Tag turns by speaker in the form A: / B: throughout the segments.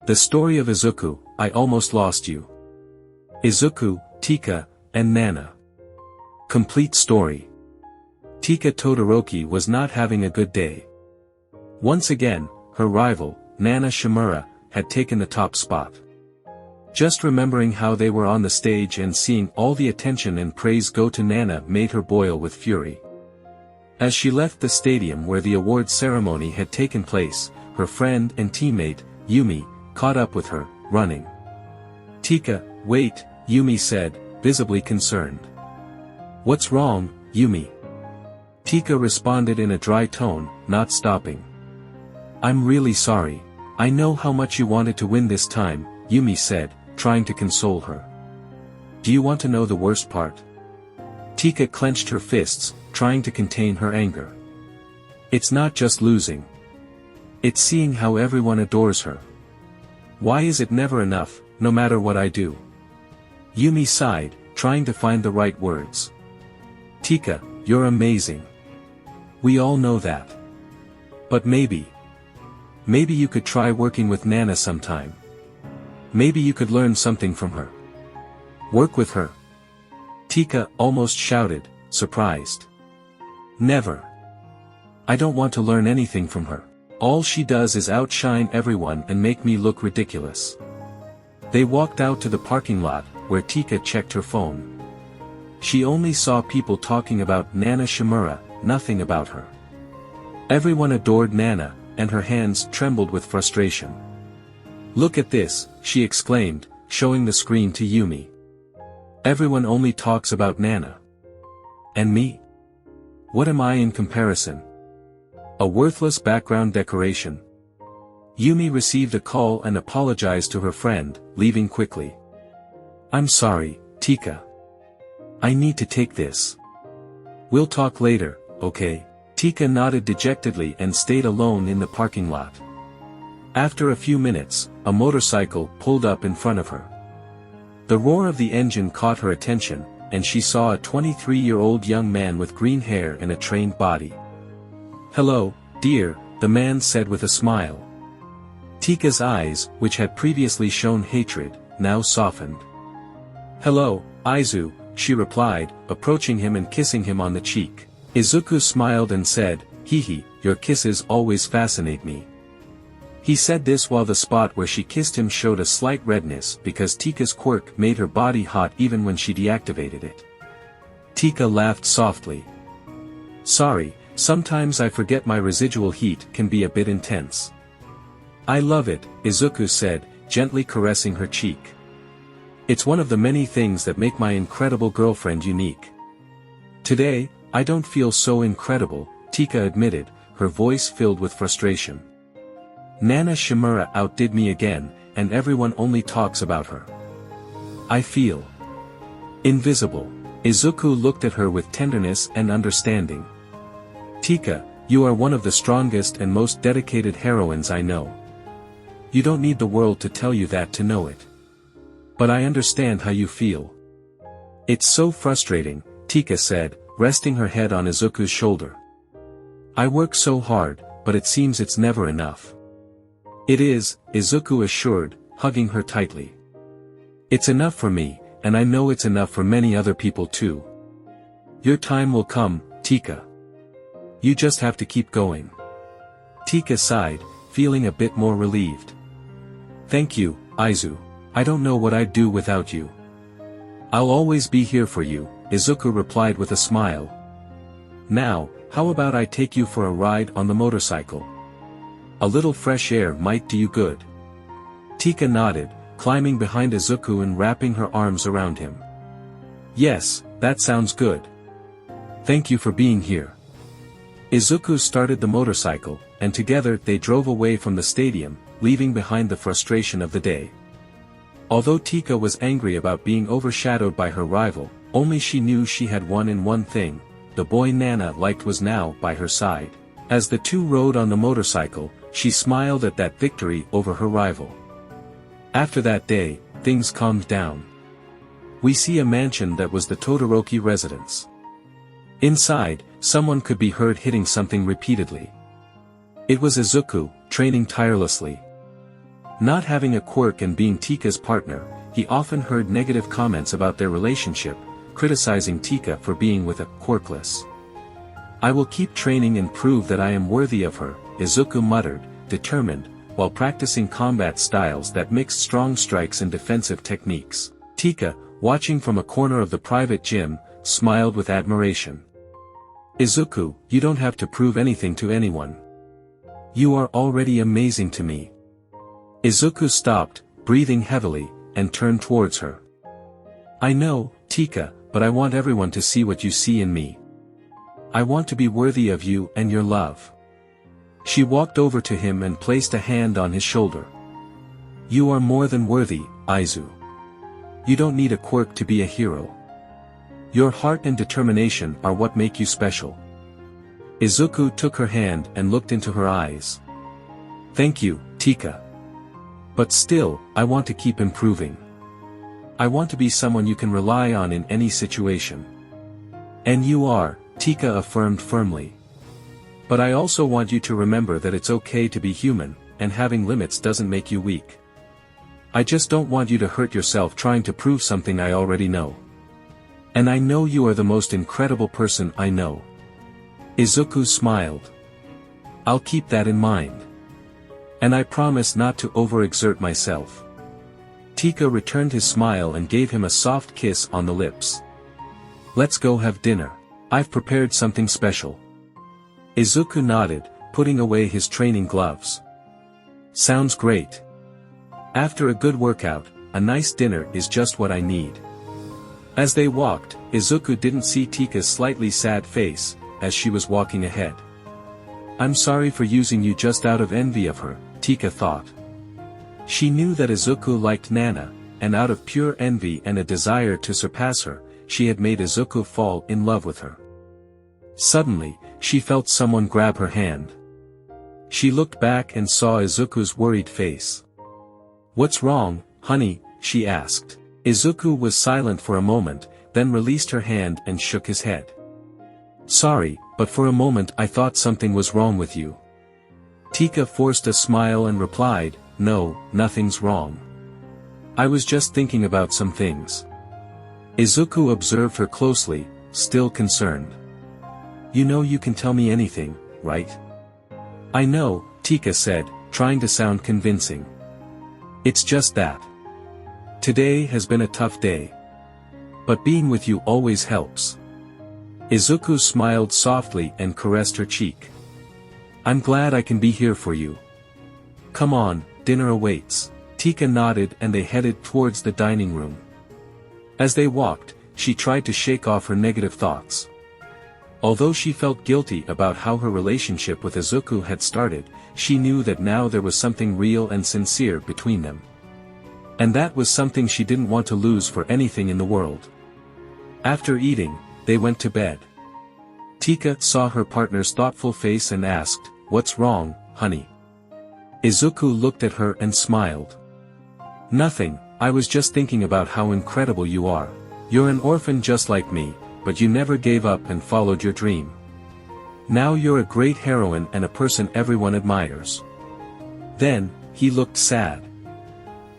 A: The story of Izuku, I Almost Lost You. Izuku, Teka, and Nana. Complete story. Teka Todoroki was not having a good day. Once again, her rival, Nana Shimura, had taken the top spot. Just remembering how they were on the stage and seeing all the attention and praise go to Nana made her boil with fury. As she left the stadium where the award ceremony had taken place, her friend and teammate, Yumi, caught up with her, running. "Teka, wait," Yumi said, visibly concerned. "What's wrong, Yumi?" Teka responded in a dry tone, not stopping. "I'm really sorry. I know how much you wanted to win this time," Yumi said, trying to console her. "Do you want to know the worst part?" Teka clenched her fists, trying to contain her anger. "It's not just losing. It's seeing how everyone adores her. Why is it never enough, no matter what I do?" Yumi sighed, trying to find the right words. "Teka, you're amazing. We all know that. But maybe you could try working with Nana sometime. Maybe you could learn something from her. Work with her." Teka almost shouted, surprised. "Never. I don't want to learn anything from her. All she does is outshine everyone and make me look ridiculous." They walked out to the parking lot, where Teka checked her phone. She only saw people talking about Nana Shimura, nothing about her. Everyone adored Nana, and her hands trembled with frustration. "Look at this," she exclaimed, showing the screen to Yumi. "Everyone only talks about Nana. And me? What am I in comparison? A worthless background decoration." Yumi received a call and apologized to her friend, leaving quickly. "I'm sorry, Teka. I need to take this. We'll talk later, okay?" Teka nodded dejectedly and stayed alone in the parking lot. After a few minutes, a motorcycle pulled up in front of her. The roar of the engine caught her attention, and she saw a 23-year-old young man with green hair and a trained body. "Hello, dear," the man said with a smile. Teka's eyes, which had previously shown hatred, now softened. "Hello, Izu," she replied, approaching him and kissing him on the cheek. Izuku smiled and said, "Hehe, your kisses always fascinate me." He said this while the spot where she kissed him showed a slight redness because Teka's quirk made her body hot even when she deactivated it. Teka laughed softly. "Sorry, sometimes I forget my residual heat can be a bit intense." "I love it," Izuku said, gently caressing her cheek. "It's one of the many things that make my incredible girlfriend unique." "Today, I don't feel so incredible," Teka admitted, her voice filled with frustration. "Nana Shimura outdid me again, and everyone only talks about her. I feel invisible." Izuku looked at her with tenderness and understanding. "Teka, you are one of the strongest and most dedicated heroines I know. You don't need the world to tell you that to know it. But I understand how you feel." "It's so frustrating," Teka said, resting her head on Izuku's shoulder. "I work so hard, but it seems it's never enough." "It is," Izuku assured, hugging her tightly. "It's enough for me, and I know it's enough for many other people too. Your time will come, Teka. You just have to keep going." Teka sighed, feeling a bit more relieved. "Thank you, Izu. I don't know what I'd do without you." "I'll always be here for you," Izuku replied with a smile. "Now, how about I take you for a ride on the motorcycle? A little fresh air might do you good." Teka nodded, climbing behind Izuku and wrapping her arms around him. "Yes, that sounds good. Thank you for being here." Izuku started the motorcycle, and together they drove away from the stadium, leaving behind the frustration of the day. Although Teka was angry about being overshadowed by her rival, only she knew she had won in one thing: the boy Nana liked was now by her side. As the two rode on the motorcycle, she smiled at that victory over her rival. After that day, things calmed down. We see a mansion that was the Todoroki residence. Inside, someone could be heard hitting something repeatedly. It was Izuku, training tirelessly. Not having a quirk and being Teka's partner, he often heard negative comments about their relationship, criticizing Teka for being with a quirkless. "I will keep training and prove that I am worthy of her," Izuku muttered, determined, while practicing combat styles that mixed strong strikes and defensive techniques. Teka, watching from a corner of the private gym, smiled with admiration. "Izuku, you don't have to prove anything to anyone. You are already amazing to me." Izuku stopped, breathing heavily, and turned towards her. "I know, Teka, but I want everyone to see what you see in me. I want to be worthy of you and your love." She walked over to him and placed a hand on his shoulder. "You are more than worthy, Izu. You don't need a quirk to be a hero. Your heart and determination are what make you special." Izuku took her hand and looked into her eyes. "Thank you, Teka. But still, I want to keep improving. I want to be someone you can rely on in any situation." "And you are," Teka affirmed firmly. "But I also want you to remember that it's okay to be human, and having limits doesn't make you weak. I just don't want you to hurt yourself trying to prove something I already know. And I know you are the most incredible person I know." Izuku smiled. "I'll keep that in mind. And I promise not to overexert myself." Teka returned his smile and gave him a soft kiss on the lips. "Let's go have dinner. I've prepared something special." Izuku nodded, putting away his training gloves. "Sounds great. After a good workout, a nice dinner is just what I need." As they walked, Izuku didn't see Teka's slightly sad face, as she was walking ahead. "I'm sorry for using you just out of envy of her," Teka thought. She knew that Izuku liked Nana, and out of pure envy and a desire to surpass her, she had made Izuku fall in love with her. Suddenly, she felt someone grab her hand. She looked back and saw Izuku's worried face. "What's wrong, honey?" she asked. Izuku was silent for a moment, then released her hand and shook his head. "Sorry, but for a moment I thought something was wrong with you." Teka forced a smile and replied, "No, nothing's wrong. I was just thinking about some things." Izuku observed her closely, still concerned. "You know you can tell me anything, right?" "I know," Teka said, trying to sound convincing. "It's just that today has been a tough day. But being with you always helps." Izuku smiled softly and caressed her cheek. "I'm glad I can be here for you. Come on, dinner awaits." Teka nodded and they headed towards the dining room. As they walked, she tried to shake off her negative thoughts. Although she felt guilty about how her relationship with Izuku had started, she knew that now there was something real and sincere between them. And that was something she didn't want to lose for anything in the world. After eating, they went to bed. Teka saw her partner's thoughtful face and asked, "What's wrong, honey?" Izuku looked at her and smiled. "Nothing, I was just thinking about how incredible you are. You're an orphan just like me, but you never gave up and followed your dream. Now you're a great heroine and a person everyone admires." Then, he looked sad.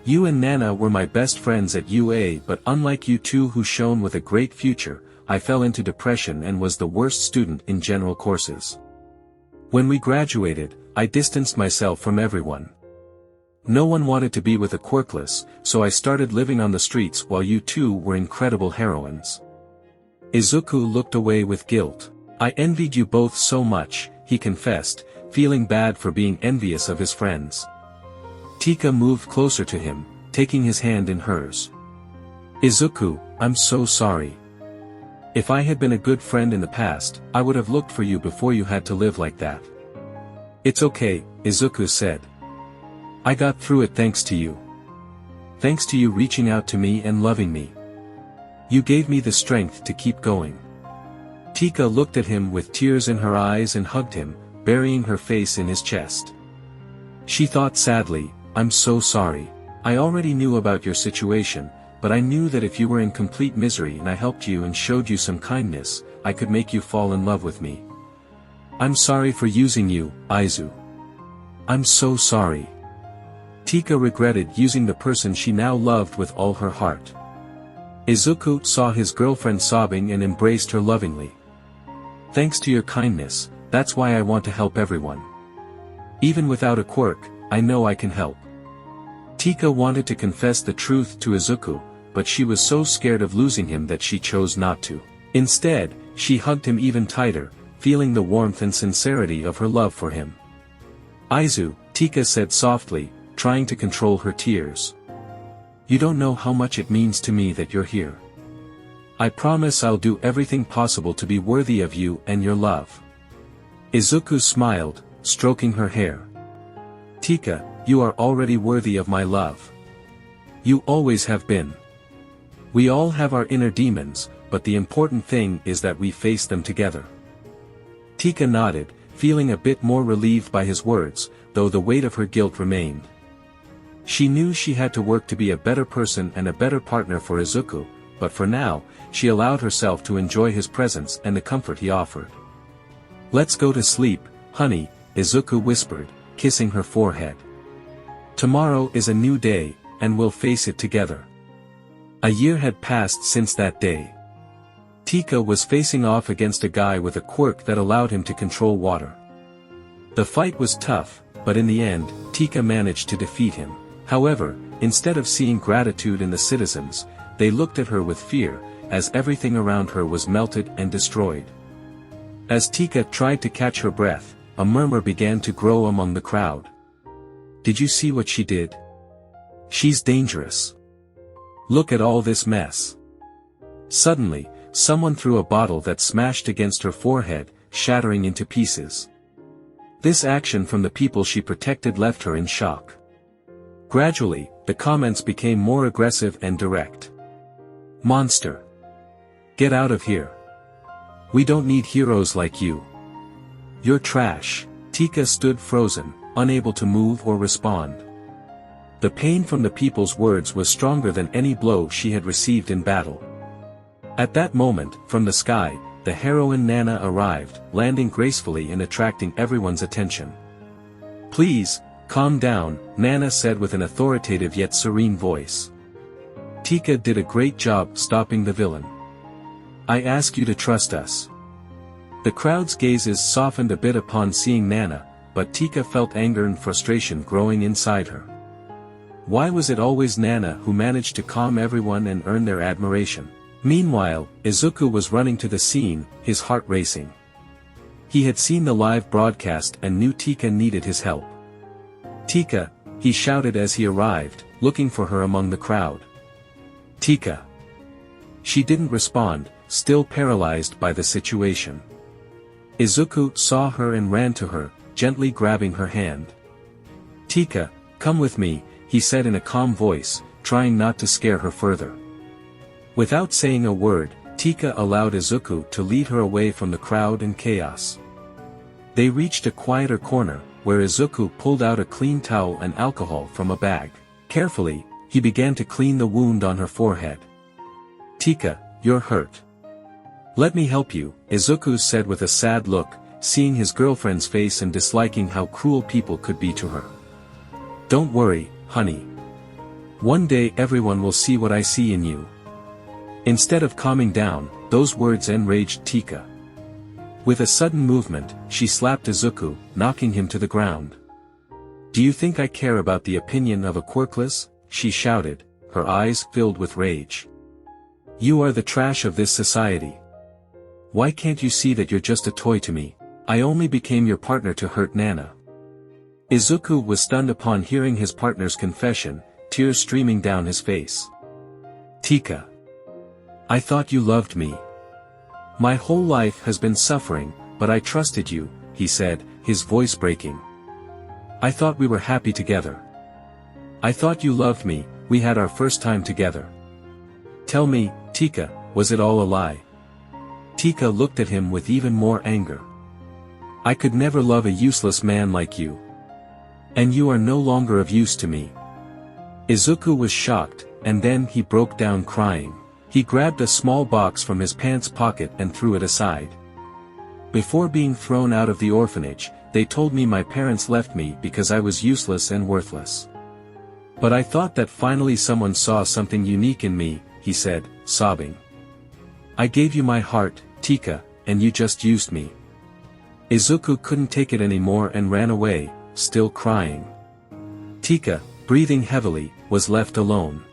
A: "You and Nana were my best friends at UA, but unlike you two who shone with a great future, I fell into depression and was the worst student in general courses. When we graduated, I distanced myself from everyone. No one wanted to be with a quirkless, so I started living on the streets while you two were incredible heroines." Izuku looked away with guilt. "I envied you both so much," he confessed, feeling bad for being envious of his friends. Teka moved closer to him, taking his hand in hers. "Izuku, I'm so sorry. If I had been a good friend in the past, I would have looked for you before you had to live like that." "It's okay," Izuku said. "I got through it thanks to you. Thanks to you reaching out to me and loving me. You gave me the strength to keep going." Teka looked at him with tears in her eyes and hugged him, burying her face in his chest. She thought sadly, "I'm so sorry. I already knew about your situation, but I knew that if you were in complete misery and I helped you and showed you some kindness, I could make you fall in love with me. I'm sorry for using you, Izu. I'm so sorry." Teka regretted using the person she now loved with all her heart. Izuku saw his girlfriend sobbing and embraced her lovingly. Thanks to your kindness, that's why I want to help everyone. Even without a quirk, I know I can help. Teka wanted to confess the truth to Izuku, but she was so scared of losing him that she chose not to. Instead, she hugged him even tighter, feeling the warmth and sincerity of her love for him. Izu, Teka said softly, trying to control her tears. You don't know how much it means to me that you're here. I promise I'll do everything possible to be worthy of you and your love. Izuku smiled, stroking her hair. Teka, you are already worthy of my love. You always have been. We all have our inner demons, but the important thing is that we face them together. Teka nodded, feeling a bit more relieved by his words, though the weight of her guilt remained. She knew she had to work to be a better person and a better partner for Izuku, but for now, she allowed herself to enjoy his presence and the comfort he offered. Let's go to sleep, honey, Izuku whispered, kissing her forehead. Tomorrow is a new day, and we'll face it together. A year had passed since that day. Teka was facing off against a guy with a quirk that allowed him to control water. The fight was tough, but in the end, Teka managed to defeat him. However, instead of seeing gratitude in the citizens, they looked at her with fear, as everything around her was melted and destroyed. As Teka tried to catch her breath, a murmur began to grow among the crowd. Did you see what she did? She's dangerous. Look at all this mess. Suddenly, someone threw a bottle that smashed against her forehead, shattering into pieces. This action from the people she protected left her in shock. Gradually, the comments became more aggressive and direct. Monster! Get out of here. We don't need heroes like you. You're trash. Teka stood frozen, unable to move or respond. The pain from the people's words was stronger than any blow she had received in battle. At that moment, from the sky, the heroine Nana arrived, landing gracefully and attracting everyone's attention. Please, calm down, Nana said with an authoritative yet serene voice. Teka did a great job stopping the villain. I ask you to trust us. The crowd's gazes softened a bit upon seeing Nana, but Teka felt anger and frustration growing inside her. Why was it always Nana who managed to calm everyone and earn their admiration? Meanwhile, Izuku was running to the scene, his heart racing. He had seen the live broadcast and knew Teka needed his help. Teka, he shouted as he arrived, looking for her among the crowd. Teka. She didn't respond, still paralyzed by the situation. Izuku saw her and ran to her, gently grabbing her hand. Teka, come with me, he said in a calm voice, trying not to scare her further. Without saying a word, Teka allowed Izuku to lead her away from the crowd and chaos. They reached a quieter corner, where Izuku pulled out a clean towel and alcohol from a bag. Carefully, he began to clean the wound on her forehead. Teka, you're hurt. Let me help you, Izuku said with a sad look, seeing his girlfriend's face and disliking how cruel people could be to her. Don't worry, honey. One day everyone will see what I see in you. Instead of calming down, those words enraged Teka. With a sudden movement, she slapped Izuku, knocking him to the ground. Do you think I care about the opinion of a quirkless? She shouted, her eyes filled with rage. You are the trash of this society. Why can't you see that you're just a toy to me? I only became your partner to hurt Nana. Izuku was stunned upon hearing his partner's confession, tears streaming down his face. Teka. I thought you loved me. My whole life has been suffering, but I trusted you, he said, his voice breaking. I thought we were happy together. I thought you loved me, we had our first time together. Tell me, Teka, was it all a lie? Teka looked at him with even more anger. I could never love a useless man like you. And you are no longer of use to me. Izuku was shocked, and then he broke down crying. He grabbed a small box from his pants pocket and threw it aside. Before being thrown out of the orphanage, they told me my parents left me because I was useless and worthless. But I thought that finally someone saw something unique in me, he said, sobbing. I gave you my heart, Teka, and you just used me. Izuku couldn't take it anymore and ran away, still crying. Teka, breathing heavily, was left alone.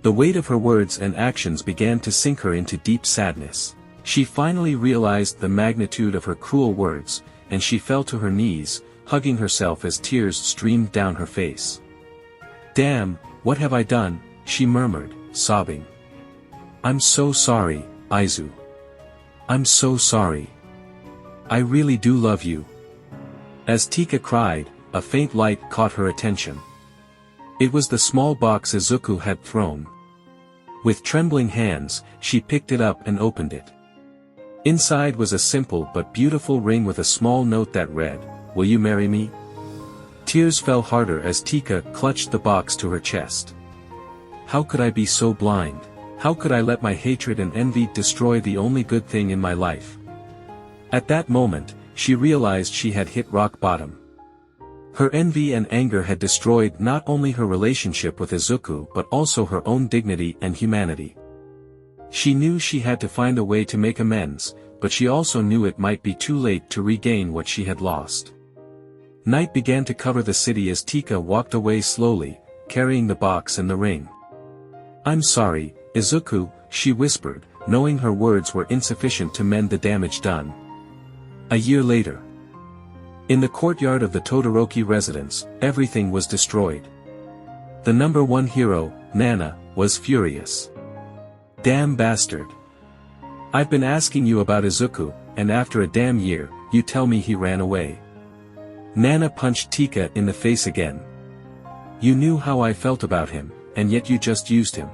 A: The weight of her words and actions began to sink her into deep sadness. She finally realized the magnitude of her cruel words, and she fell to her knees, hugging herself as tears streamed down her face. Damn, what have I done? She murmured, sobbing. I'm so sorry, Izu. I'm so sorry. I really do love you. As Teka cried, a faint light caught her attention. It was the small box Izuku had thrown. With trembling hands, she picked it up and opened it. Inside was a simple but beautiful ring with a small note that read, "Will you marry me?" Tears fell harder as Teka clutched the box to her chest. How could I be so blind? How could I let my hatred and envy destroy the only good thing in my life? At that moment, she realized she had hit rock bottom. Her envy and anger had destroyed not only her relationship with Izuku but also her own dignity and humanity. She knew she had to find a way to make amends, but she also knew it might be too late to regain what she had lost. Night began to cover the city as Teka walked away slowly, carrying the box and the ring. I'm sorry, Izuku, she whispered, knowing her words were insufficient to mend the damage done. A year later. In the courtyard of the Todoroki residence, everything was destroyed. The number one hero, Nana, was furious. Damn bastard. I've been asking you about Izuku, and after a damn year, you tell me he ran away. Nana punched Teka in the face again. You knew how I felt about him, and yet you just used him.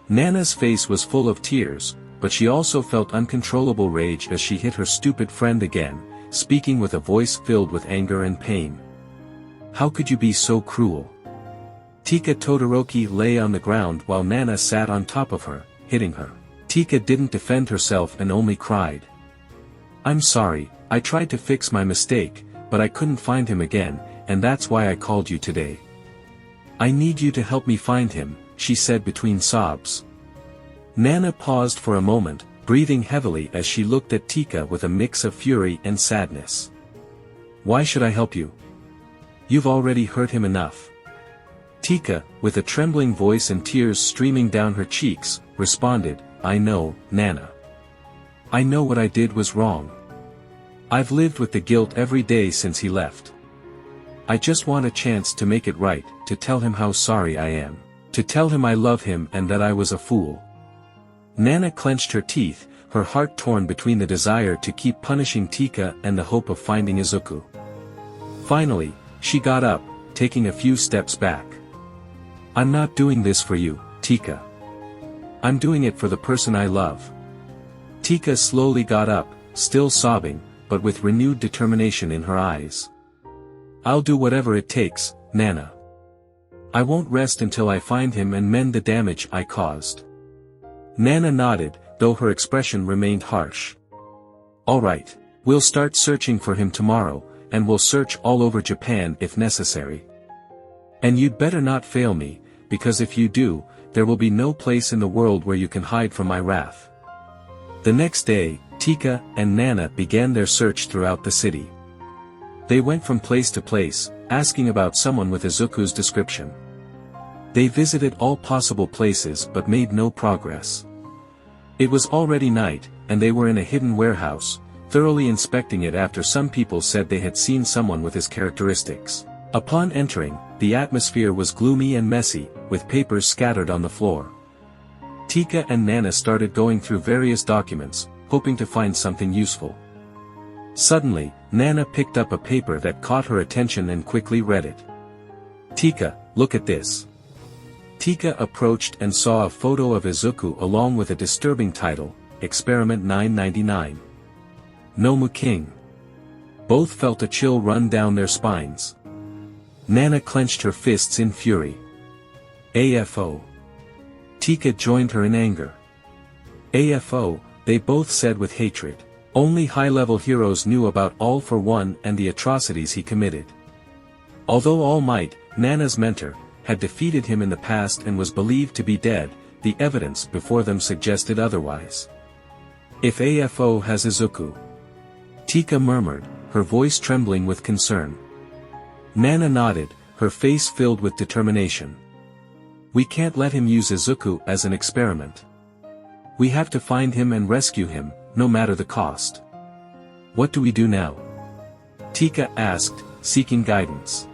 A: Nana's face was full of tears, but she also felt uncontrollable rage as she hit her stupid friend again, speaking with a voice filled with anger and pain. How could you be so cruel? Teka Todoroki lay on the ground while Nana sat on top of her, hitting her. Teka didn't defend herself and only cried. I'm sorry, I tried to fix my mistake, but I couldn't find him again, and that's why I called you today. I need you to help me find him, she said between sobs. Nana paused for a moment, breathing heavily as she looked at Teka with a mix of fury and sadness. Why should I help you? You've already hurt him enough. Teka, with a trembling voice and tears streaming down her cheeks, responded, I know, Nana. I know what I did was wrong. I've lived with the guilt every day since he left. I just want a chance to make it right, to tell him how sorry I am, to tell him I love him and that I was a fool. Nana clenched her teeth, her heart torn between the desire to keep punishing Teka and the hope of finding Izuku. Finally, she got up, taking a few steps back. I'm not doing this for you, Teka. I'm doing it for the person I love. Teka slowly got up, still sobbing, but with renewed determination in her eyes. I'll do whatever it takes, Nana. I won't rest until I find him and mend the damage I caused. Nana nodded, though her expression remained harsh. All right, we'll start searching for him tomorrow, and we'll search all over Japan if necessary. And you'd better not fail me, because if you do, there will be no place in the world where you can hide from my wrath. The next day, Teka and Nana began their search throughout the city. They went from place to place, asking about someone with Izuku's description. They visited all possible places but made no progress. It was already night, and they were in a hidden warehouse, thoroughly inspecting it after some people said they had seen someone with his characteristics. Upon entering, the atmosphere was gloomy and messy, with papers scattered on the floor. Teka and Nana started going through various documents, hoping to find something useful. Suddenly, Nana picked up a paper that caught her attention and quickly read it. Teka, look at this. Teka approached and saw a photo of Izuku along with a disturbing title, Experiment 999. Nomu King. Both felt a chill run down their spines. Nana clenched her fists in fury. AFO. Teka joined her in anger. AFO, they both said with hatred. Only high-level heroes knew about All for One and the atrocities he committed. Although All Might, Nana's mentor, had defeated him in the past and was believed to be dead, the evidence before them suggested otherwise. If AFO has Izuku? Teka murmured, her voice trembling with concern. Nana nodded, her face filled with determination. We can't let him use Izuku as an experiment. We have to find him and rescue him, no matter the cost. What do we do now? Teka asked, seeking guidance.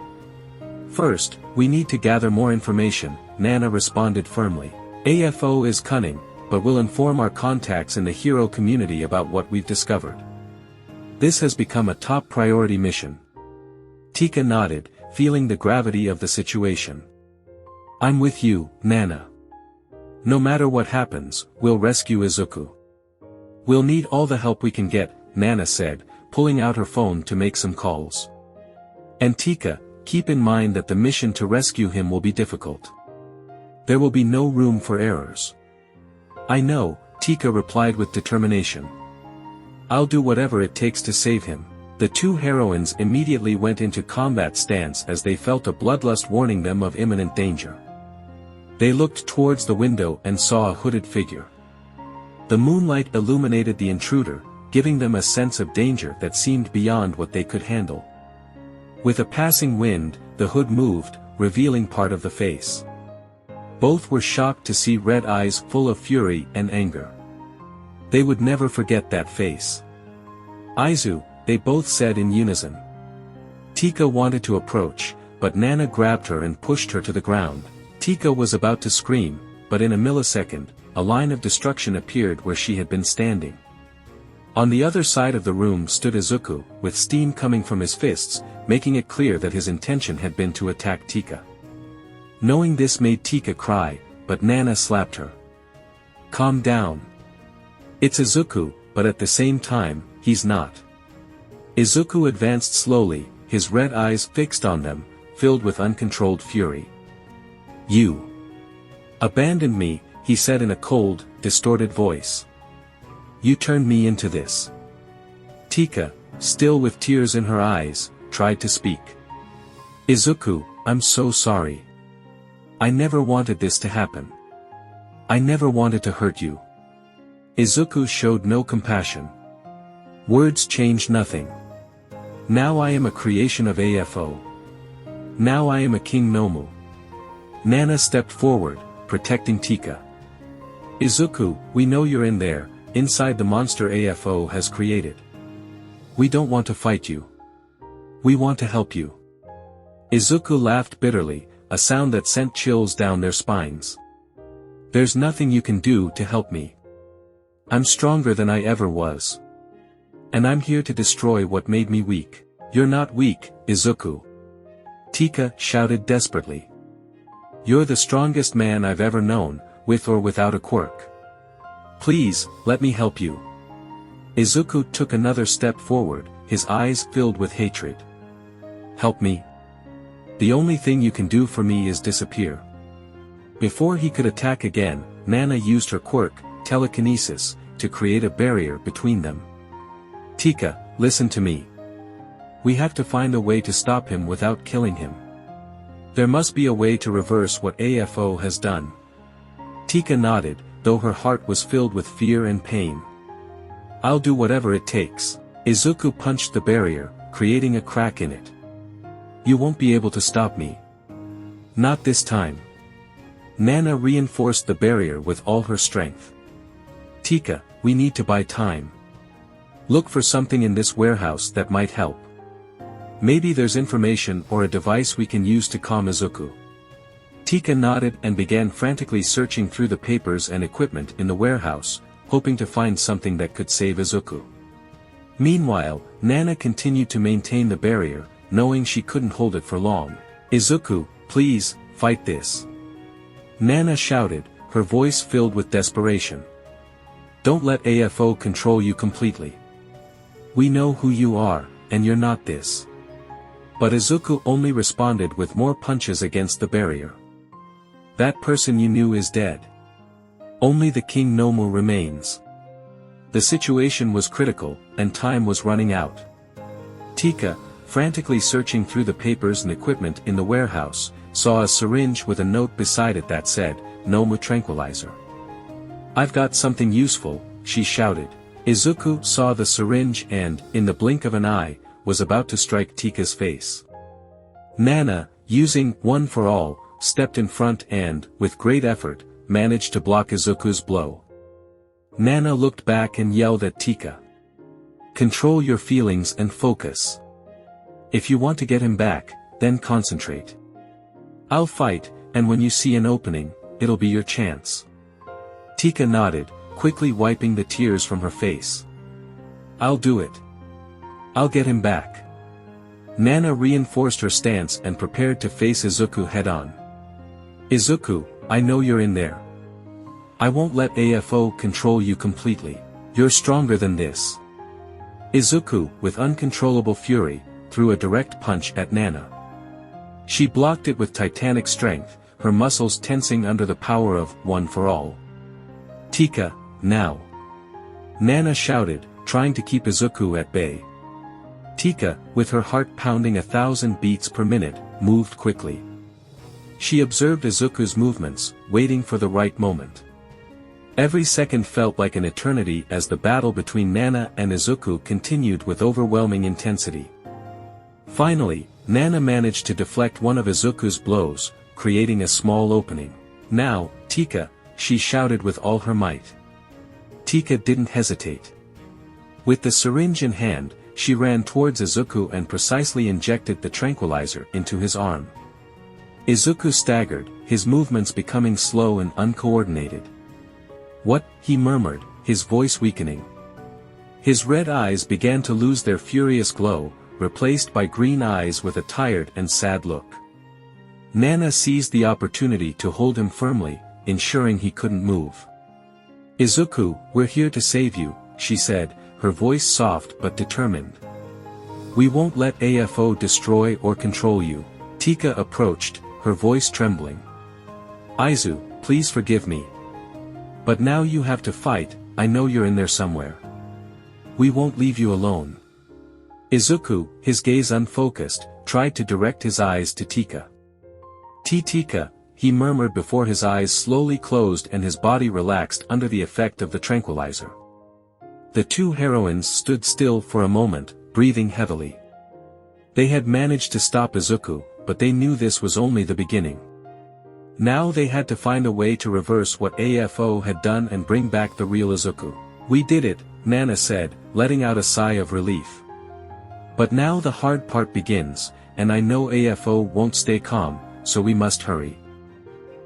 A: First, we need to gather more information, Nana responded firmly. AFO is cunning, but will inform our contacts in the hero community about what we've discovered. This has become a top priority mission. Teka nodded, feeling the gravity of the situation. I'm with you, Nana. No matter what happens, we'll rescue Izuku. We'll need all the help we can get, Nana said, pulling out her phone to make some calls. And Teka, keep in mind that the mission to rescue him will be difficult. There will be no room for errors. I know, Teka replied with determination. I'll do whatever it takes to save him. The two heroines immediately went into combat stance as they felt a bloodlust warning them of imminent danger. They looked towards the window and saw a hooded figure. The moonlight illuminated the intruder, giving them a sense of danger that seemed beyond what they could handle. With a passing wind, the hood moved, revealing part of the face. Both were shocked to see red eyes full of fury and anger. They would never forget that face. Izu, they both said in unison. Teka wanted to approach, but Nana grabbed her and pushed her to the ground. Teka was about to scream, but in a millisecond, a line of destruction appeared where she had been standing. On the other side of the room stood Izuku, with steam coming from his fists, making it clear that his intention had been to attack Teka. Knowing this made Teka cry, but Nana slapped her. Calm down. It's Izuku, but at the same time, he's not. Izuku advanced slowly, his red eyes fixed on them, filled with uncontrolled fury. You abandoned me, he said in a cold, distorted voice. You turned me into this. Teka, still with tears in her eyes, tried to speak. Izuku, I'm so sorry. I never wanted this to happen. I never wanted to hurt you. Izuku showed no compassion. Words changed nothing. Now I am a creation of AFO. Now I am a King Nomu. Nana stepped forward, protecting Teka. Izuku, we know you're in there, inside the monster AFO has created. We don't want to fight you. We want to help you. Izuku laughed bitterly, a sound that sent chills down their spines. There's nothing you can do to help me. I'm stronger than I ever was. And I'm here to destroy what made me weak. You're not weak, Izuku. Teka shouted desperately. You're the strongest man I've ever known, with or without a quirk. Please, let me help you. Izuku took another step forward, his eyes filled with hatred. Help me. The only thing you can do for me is disappear. Before he could attack again, Nana used her quirk, telekinesis, to create a barrier between them. Teka, listen to me. We have to find a way to stop him without killing him. There must be a way to reverse what AFO has done. Teka nodded, though her heart was filled with fear and pain. I'll do whatever it takes. Izuku punched the barrier, creating a crack in it. You won't be able to stop me. Not this time. Nana reinforced the barrier with all her strength. Teka, we need to buy time. Look for something in this warehouse that might help. Maybe there's information or a device we can use to calm Izuku. Teka nodded and began frantically searching through the papers and equipment in the warehouse, hoping to find something that could save Izuku. Meanwhile, Nana continued to maintain the barrier, knowing she couldn't hold it for long. Izuku, please, fight this. Nana shouted, her voice filled with desperation. Don't let AFO control you completely. We know who you are, and you're not this. But Izuku only responded with more punches against the barrier. That person you knew is dead. Only the King Nomu remains. The situation was critical, and time was running out. Teka, frantically searching through the papers and equipment in the warehouse, saw a syringe with a note beside it that said, "No more tranquilizer." "I've got something useful," she shouted. Izuku saw the syringe and, in the blink of an eye, was about to strike Teka's face. Nana, using One for All, stepped in front and, with great effort, managed to block Izuku's blow. Nana looked back and yelled at Teka. "Control your feelings and focus. If you want to get him back, then concentrate. I'll fight, and when you see an opening, it'll be your chance." Teka nodded, quickly wiping the tears from her face. "I'll do it. I'll get him back." Nana reinforced her stance and prepared to face Izuku head-on. "Izuku, I know you're in there. I won't let AFO control you completely. You're stronger than this." Izuku, with uncontrollable fury, threw a direct punch at Nana. She blocked it with titanic strength, her muscles tensing under the power of One for All. "Teka, now!" Nana shouted, trying to keep Izuku at bay. Teka, with her heart pounding 1,000 beats per minute, moved quickly. She observed Izuku's movements, waiting for the right moment. Every second felt like an eternity as the battle between Nana and Izuku continued with overwhelming intensity. Finally, Nana managed to deflect one of Izuku's blows, creating a small opening. "Now, Teka," she shouted with all her might. Teka didn't hesitate. With the syringe in hand, she ran towards Izuku and precisely injected the tranquilizer into his arm. Izuku staggered, his movements becoming slow and uncoordinated. "What?" he murmured, his voice weakening. His red eyes began to lose their furious glow, replaced by green eyes with a tired and sad look. Nana seized the opportunity to hold him firmly, ensuring he couldn't move. "Izuku, we're here to save you," she said, her voice soft but determined. "We won't let AFO destroy or control you." Teka approached, her voice trembling. "Izu, please forgive me. But now you have to fight, I know you're in there somewhere. We won't leave you alone." Izuku, his gaze unfocused, tried to direct his eyes to Teka. "Teka," he murmured before his eyes slowly closed and his body relaxed under the effect of the tranquilizer. The two heroines stood still for a moment, breathing heavily. They had managed to stop Izuku, but they knew this was only the beginning. Now they had to find a way to reverse what AFO had done and bring back the real Izuku. "We did it," Nana said, letting out a sigh of relief. "But now the hard part begins, and I know AFO won't stay calm, so we must hurry."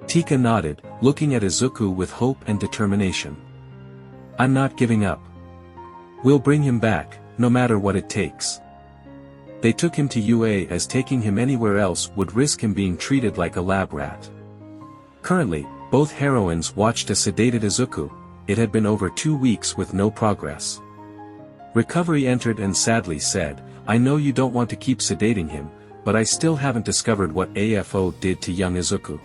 A: Teka nodded, looking at Izuku with hope and determination. "I'm not giving up. We'll bring him back, no matter what it takes." They took him to UA as taking him anywhere else would risk him being treated like a lab rat. Currently, both heroines watched a sedated Izuku. It had been over 2 weeks with no progress. Recovery entered and sadly said, "I know you don't want to keep sedating him, but I still haven't discovered what AFO did to young Izuku.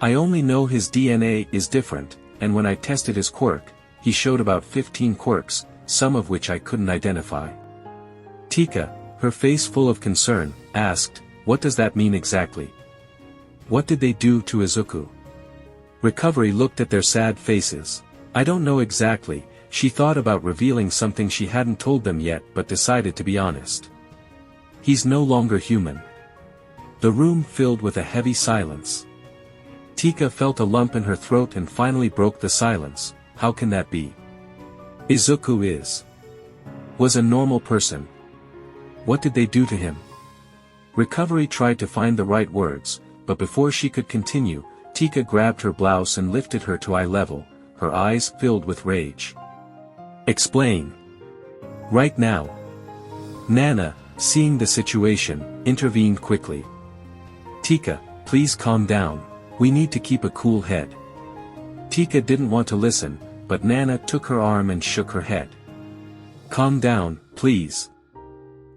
A: I only know his DNA is different, and when I tested his quirk, he showed about 15 quirks, some of which I couldn't identify." Teka, her face full of concern, asked, "What does that mean exactly? What did they do to Izuku?" Recovery looked at their sad faces. "I don't know exactly." She thought about revealing something she hadn't told them yet but decided to be honest. "He's no longer human." The room filled with a heavy silence. Teka felt a lump in her throat and finally broke the silence. "How can that be? Izuku was a normal person. What did they do to him?" Recovery tried to find the right words, but before she could continue, Teka grabbed her blouse and lifted her to eye level, her eyes filled with rage. "Explain. Right now." Nana, seeing the situation, intervened quickly. "Teka, please calm down. We need to keep a cool head." Teka didn't want to listen, but Nana took her arm and shook her head. "Calm down, please."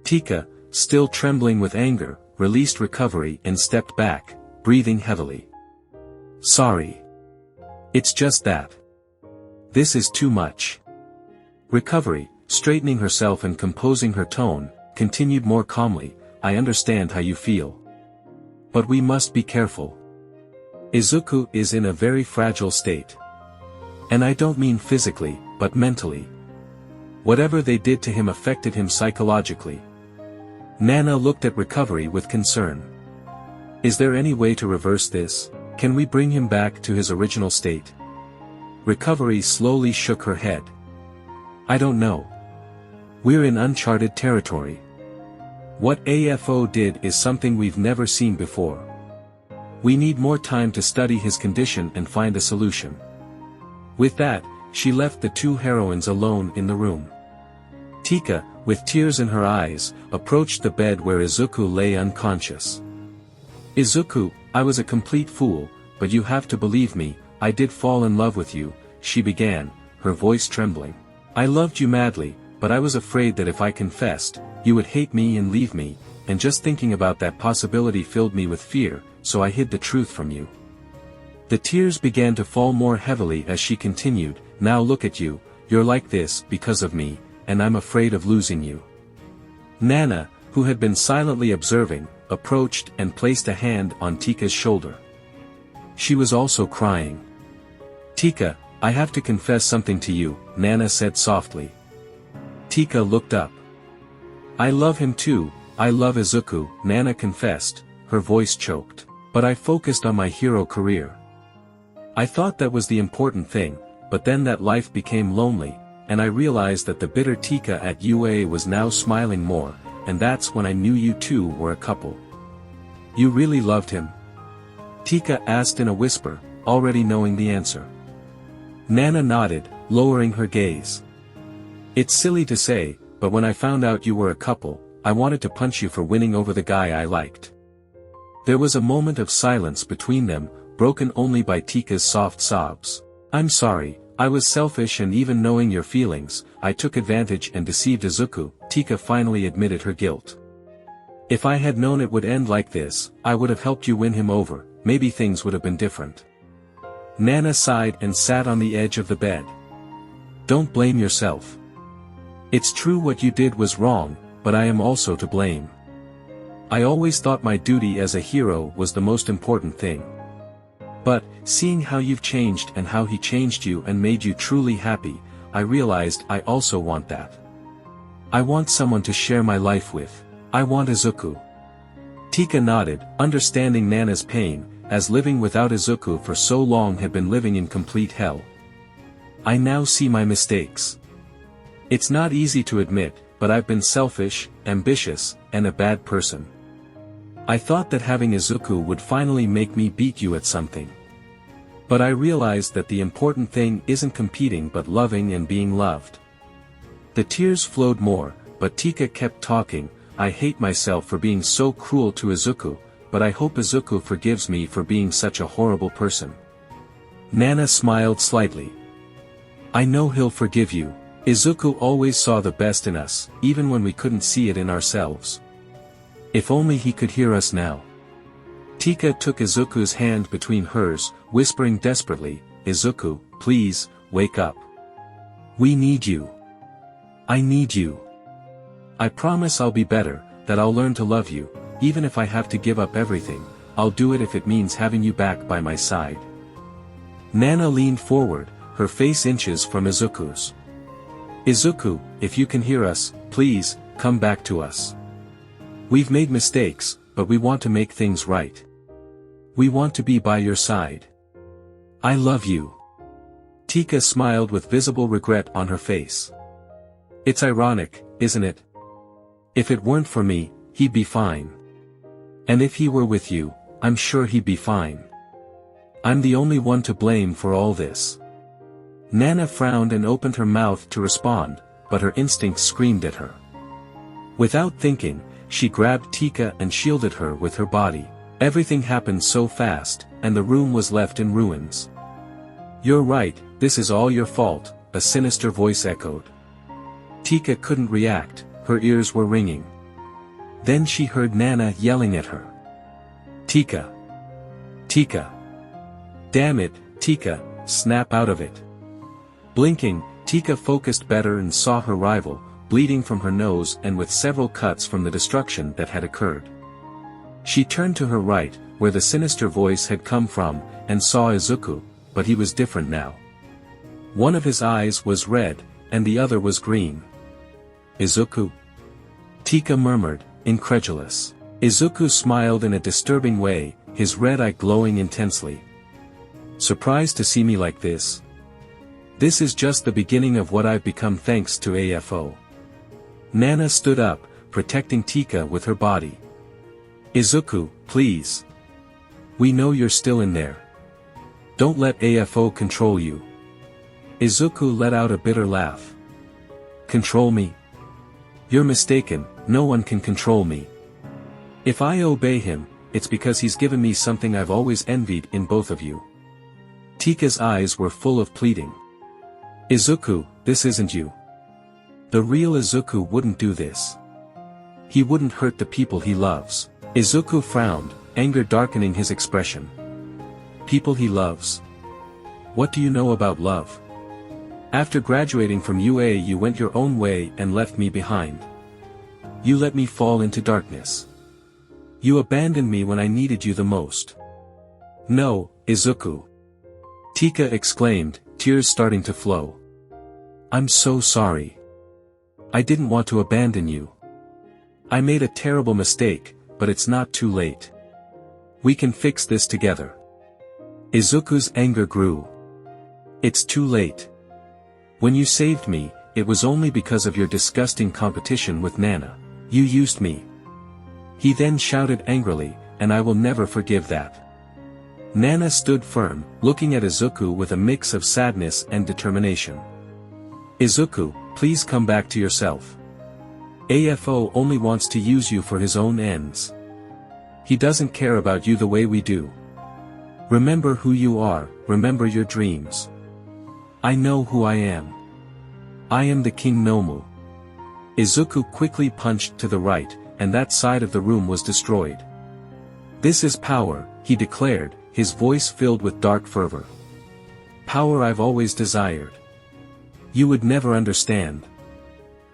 A: Teka, still trembling with anger, released Recovery and stepped back, breathing heavily. "Sorry. It's just that. This is too much." Recovery, straightening herself and composing her tone, continued more calmly, "I understand how you feel. But we must be careful. Izuku is in a very fragile state. And I don't mean physically, but mentally. Whatever they did to him affected him psychologically. Nana looked at recovery with concern. Is there any way to reverse this? Can we bring him back to his original state? Recovery slowly shook her head. I don't know. We're in uncharted territory. What AFO did is something we've never seen before. We need more time to study his condition and find a solution. With that, she left the two heroines alone in the room. Teka, with tears in her eyes, approached the bed where Izuku lay unconscious. Izuku, I was a complete fool, but you have to believe me, I did fall in love with you, she began, her voice trembling. I loved you madly, but I was afraid that if I confessed, you would hate me and leave me, and just thinking about that possibility filled me with fear, so I hid the truth from you. The tears began to fall more heavily as she continued, now look at you, you're like this because of me, and I'm afraid of losing you. Nana, who had been silently observing, approached and placed a hand on Teka's shoulder. She was also crying. Teka, I have to confess something to you, Nana said softly. Teka looked up. I love him too, I love Izuku, Nana confessed, her voice choked. But I focused on my hero career. I thought that was the important thing, but then that life became lonely, and I realized that the bitter Teka at UA was now smiling more, and that's when I knew you two were a couple. You really loved him? Teka asked in a whisper, already knowing the answer. Nana nodded, lowering her gaze. It's silly to say, but when I found out you were a couple, I wanted to punch you for winning over the guy I liked. There was a moment of silence between them, broken only by Teka's soft sobs. I'm sorry, I was selfish and even knowing your feelings, I took advantage and deceived Izuku, Teka finally admitted her guilt. If I had known it would end like this, I would have helped you win him over, maybe things would have been different. Nana sighed and sat on the edge of the bed. Don't blame yourself. It's true what you did was wrong, but I am also to blame. I always thought my duty as a hero was the most important thing. But, seeing how you've changed and how he changed you and made you truly happy, I realized I also want that. I want someone to share my life with. I want Izuku. Teka nodded, understanding Nana's pain, as living without Izuku for so long had been living in complete hell. I now see my mistakes. It's not easy to admit, but I've been selfish, ambitious, and a bad person. I thought that having Izuku would finally make me beat you at something. But I realized that the important thing isn't competing but loving and being loved. The tears flowed more, but Teka kept talking. I hate myself for being so cruel to Izuku, but I hope Izuku forgives me for being such a horrible person. Nana smiled slightly. I know he'll forgive you. Izuku always saw the best in us, even when we couldn't see it in ourselves. If only he could hear us now. Teka took Izuku's hand between hers, whispering desperately, Izuku, please, wake up. We need you. I need you. I promise I'll be better, that I'll learn to love you, even if I have to give up everything, I'll do it if it means having you back by my side. Nana leaned forward, her face inches from Izuku's. Izuku, if you can hear us, please, come back to us. We've made mistakes, but we want to make things right. We want to be by your side. I love you. Teka smiled with visible regret on her face. It's ironic, isn't it? If it weren't for me, he'd be fine. And if he were with you, I'm sure he'd be fine. I'm the only one to blame for all this. Nana frowned and opened her mouth to respond, but her instincts screamed at her. Without thinking, she grabbed Teka and shielded her with her body. Everything happened so fast, and the room was left in ruins. You're right, this is all your fault, a sinister voice echoed. Teka couldn't react, her ears were ringing. Then she heard Nana yelling at her. Teka! Teka! Damn it, Teka, snap out of it. Blinking, Teka focused better and saw her rival, bleeding from her nose and with several cuts from the destruction that had occurred. She turned to her right, where the sinister voice had come from, and saw Izuku, but he was different now. One of his eyes was red, and the other was green. Izuku? Teka murmured, incredulous. Izuku smiled in a disturbing way, his red eye glowing intensely. Surprised to see me like this? This is just the beginning of what I've become thanks to AFO. Nana stood up, protecting Teka with her body. Izuku, please. We know you're still in there. Don't let AFO control you. Izuku let out a bitter laugh. Control me? You're mistaken, no one can control me. If I obey him, it's because he's given me something I've always envied in both of you. Teka's eyes were full of pleading. Izuku, this isn't you. The real Izuku wouldn't do this. He wouldn't hurt the people he loves. Izuku frowned, anger darkening his expression. People he loves? What do you know about love? After graduating from UA you went your own way and left me behind. You let me fall into darkness. You abandoned me when I needed you the most. No, Izuku. Teka exclaimed, tears starting to flow. I'm so sorry. I didn't want to abandon you. I made a terrible mistake, but it's not too late. We can fix this together. Izuku's anger grew. It's too late. When you saved me, it was only because of your disgusting competition with Nana. You used me. He then shouted angrily, and I will never forgive that. Nana stood firm, looking at Izuku with a mix of sadness and determination. Izuku, please come back to yourself. AFO only wants to use you for his own ends. He doesn't care about you the way we do. Remember who you are, remember your dreams. I know who I am. I am the King Nomu. Izuku quickly punched to the right, and that side of the room was destroyed. This is power, he declared, his voice filled with dark fervor. Power I've always desired. You would never understand.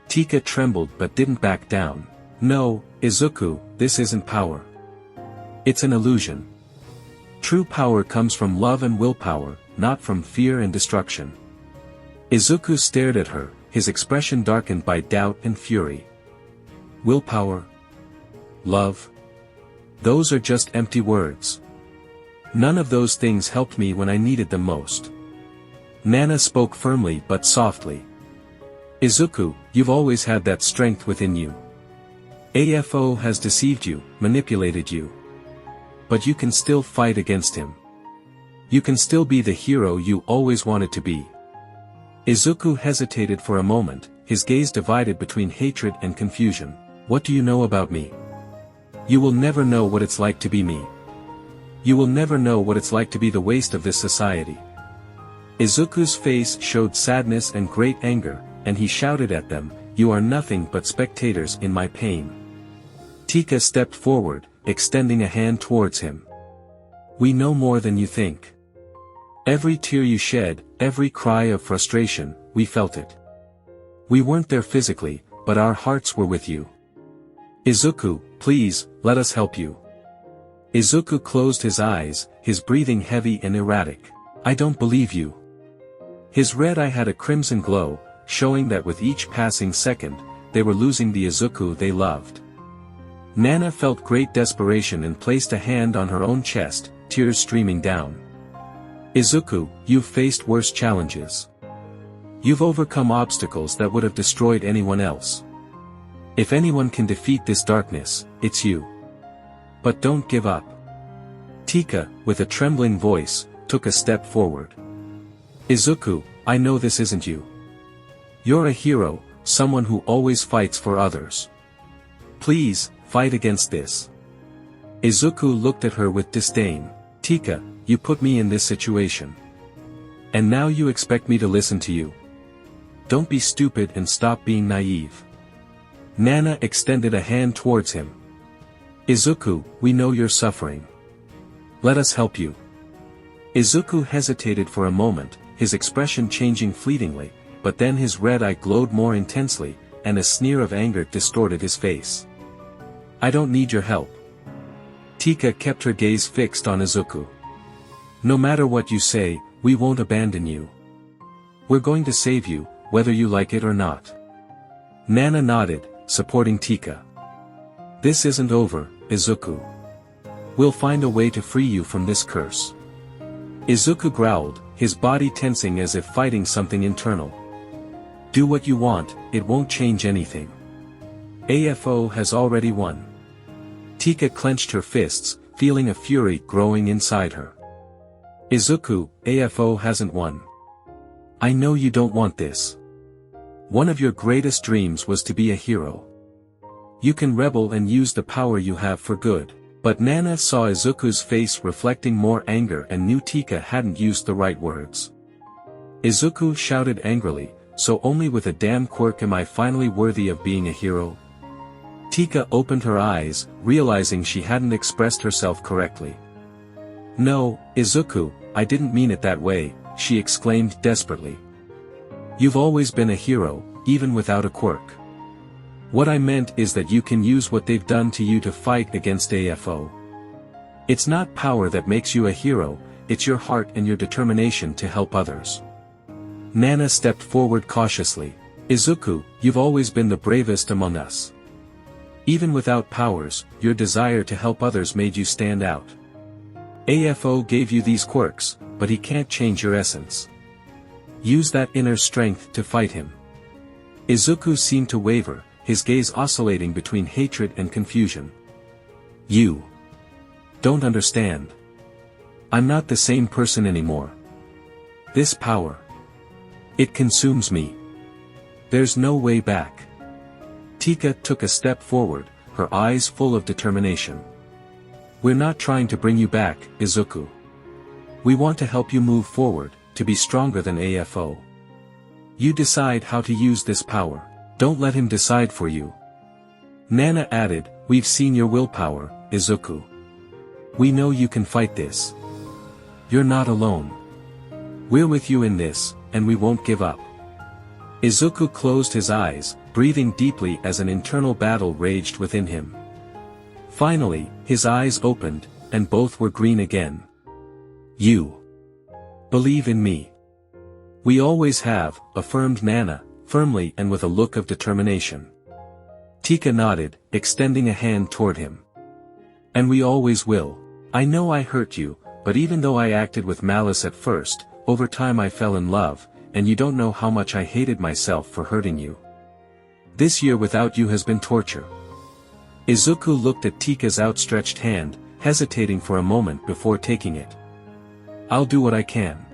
A: Teka trembled but didn't back down. No, Izuku, this isn't power. It's an illusion. True power comes from love and willpower, not from fear and destruction. Izuku stared at her, his expression darkened by doubt and fury. Willpower? Love? Those are just empty words. None of those things helped me when I needed them most. Nana spoke firmly but softly. Izuku, you've always had that strength within you. AFO has deceived you, manipulated you. But you can still fight against him. You can still be the hero you always wanted to be. Izuku hesitated for a moment, his gaze divided between hatred and confusion. What do you know about me? You will never know what it's like to be me. You will never know what it's like to be the waste of this society. Izuku's face showed sadness and great anger, and he shouted at them, you are nothing but spectators in my pain. Teka stepped forward, extending a hand towards him. We know more than you think. Every tear you shed, every cry of frustration, we felt it. We weren't there physically, but our hearts were with you. Izuku, please, let us help you. Izuku closed his eyes, his breathing heavy and erratic. I don't believe you. His red eye had a crimson glow, showing that with each passing second, they were losing the Izuku they loved. Nana felt great desperation and placed a hand on her own chest, tears streaming down. Izuku, you've faced worse challenges. You've overcome obstacles that would have destroyed anyone else. If anyone can defeat this darkness, it's you. But don't give up. Teka, with a trembling voice, took a step forward. Izuku, I know this isn't you. You're a hero, someone who always fights for others. Please, fight against this. Izuku looked at her with disdain. Teka, you put me in this situation. And now you expect me to listen to you. Don't be stupid and stop being naive. Nana extended a hand towards him. Izuku, we know you're suffering. Let us help you. Izuku hesitated for a moment, his expression changing fleetingly, but then his red eye glowed more intensely, and a sneer of anger distorted his face. I don't need your help. Teka kept her gaze fixed on Izuku. No matter what you say, we won't abandon you. We're going to save you, whether you like it or not. Nana nodded, supporting Teka. This isn't over, Izuku. We'll find a way to free you from this curse. Izuku growled, his body tensing as if fighting something internal. Do what you want, it won't change anything. AFO has already won. Teka clenched her fists, feeling a fury growing inside her. Izuku, AFO hasn't won. I know you don't want this. One of your greatest dreams was to be a hero. You can rebel and use the power you have for good. But Nana saw Izuku's face reflecting more anger and knew Teka hadn't used the right words. Izuku shouted angrily, so only with a damn quirk am I finally worthy of being a hero? Teka opened her eyes, realizing she hadn't expressed herself correctly. No, Izuku, I didn't mean it that way, she exclaimed desperately. You've always been a hero, even without a quirk. What I meant is that you can use what they've done to you to fight against AFO. It's not power that makes you a hero, it's your heart and your determination to help others. Nana stepped forward cautiously. Izuku, you've always been the bravest among us. Even without powers, your desire to help others made you stand out. AFO gave you these quirks, but he can't change your essence. Use that inner strength to fight him. Izuku seemed to waver, his gaze oscillating between hatred and confusion. You don't understand. I'm not the same person anymore. This power, it consumes me. There's no way back. Teka took a step forward, her eyes full of determination. We're not trying to bring you back, Izuku. We want to help you move forward, to be stronger than AFO. You decide how to use this power. Don't let him decide for you. Nana added, we've seen your willpower, Izuku. We know you can fight this. You're not alone. We're with you in this, and we won't give up. Izuku closed his eyes, breathing deeply as an internal battle raged within him. Finally, his eyes opened, and both were green again. You believe in me. We always have, affirmed Nana, firmly and with a look of determination. Teka nodded, extending a hand toward him. And we always will. I know I hurt you, but even though I acted with malice at first, over time I fell in love, and you don't know how much I hated myself for hurting you. This year without you has been torture. Izuku looked at Teka's outstretched hand, hesitating for a moment before taking it. I'll do what I can.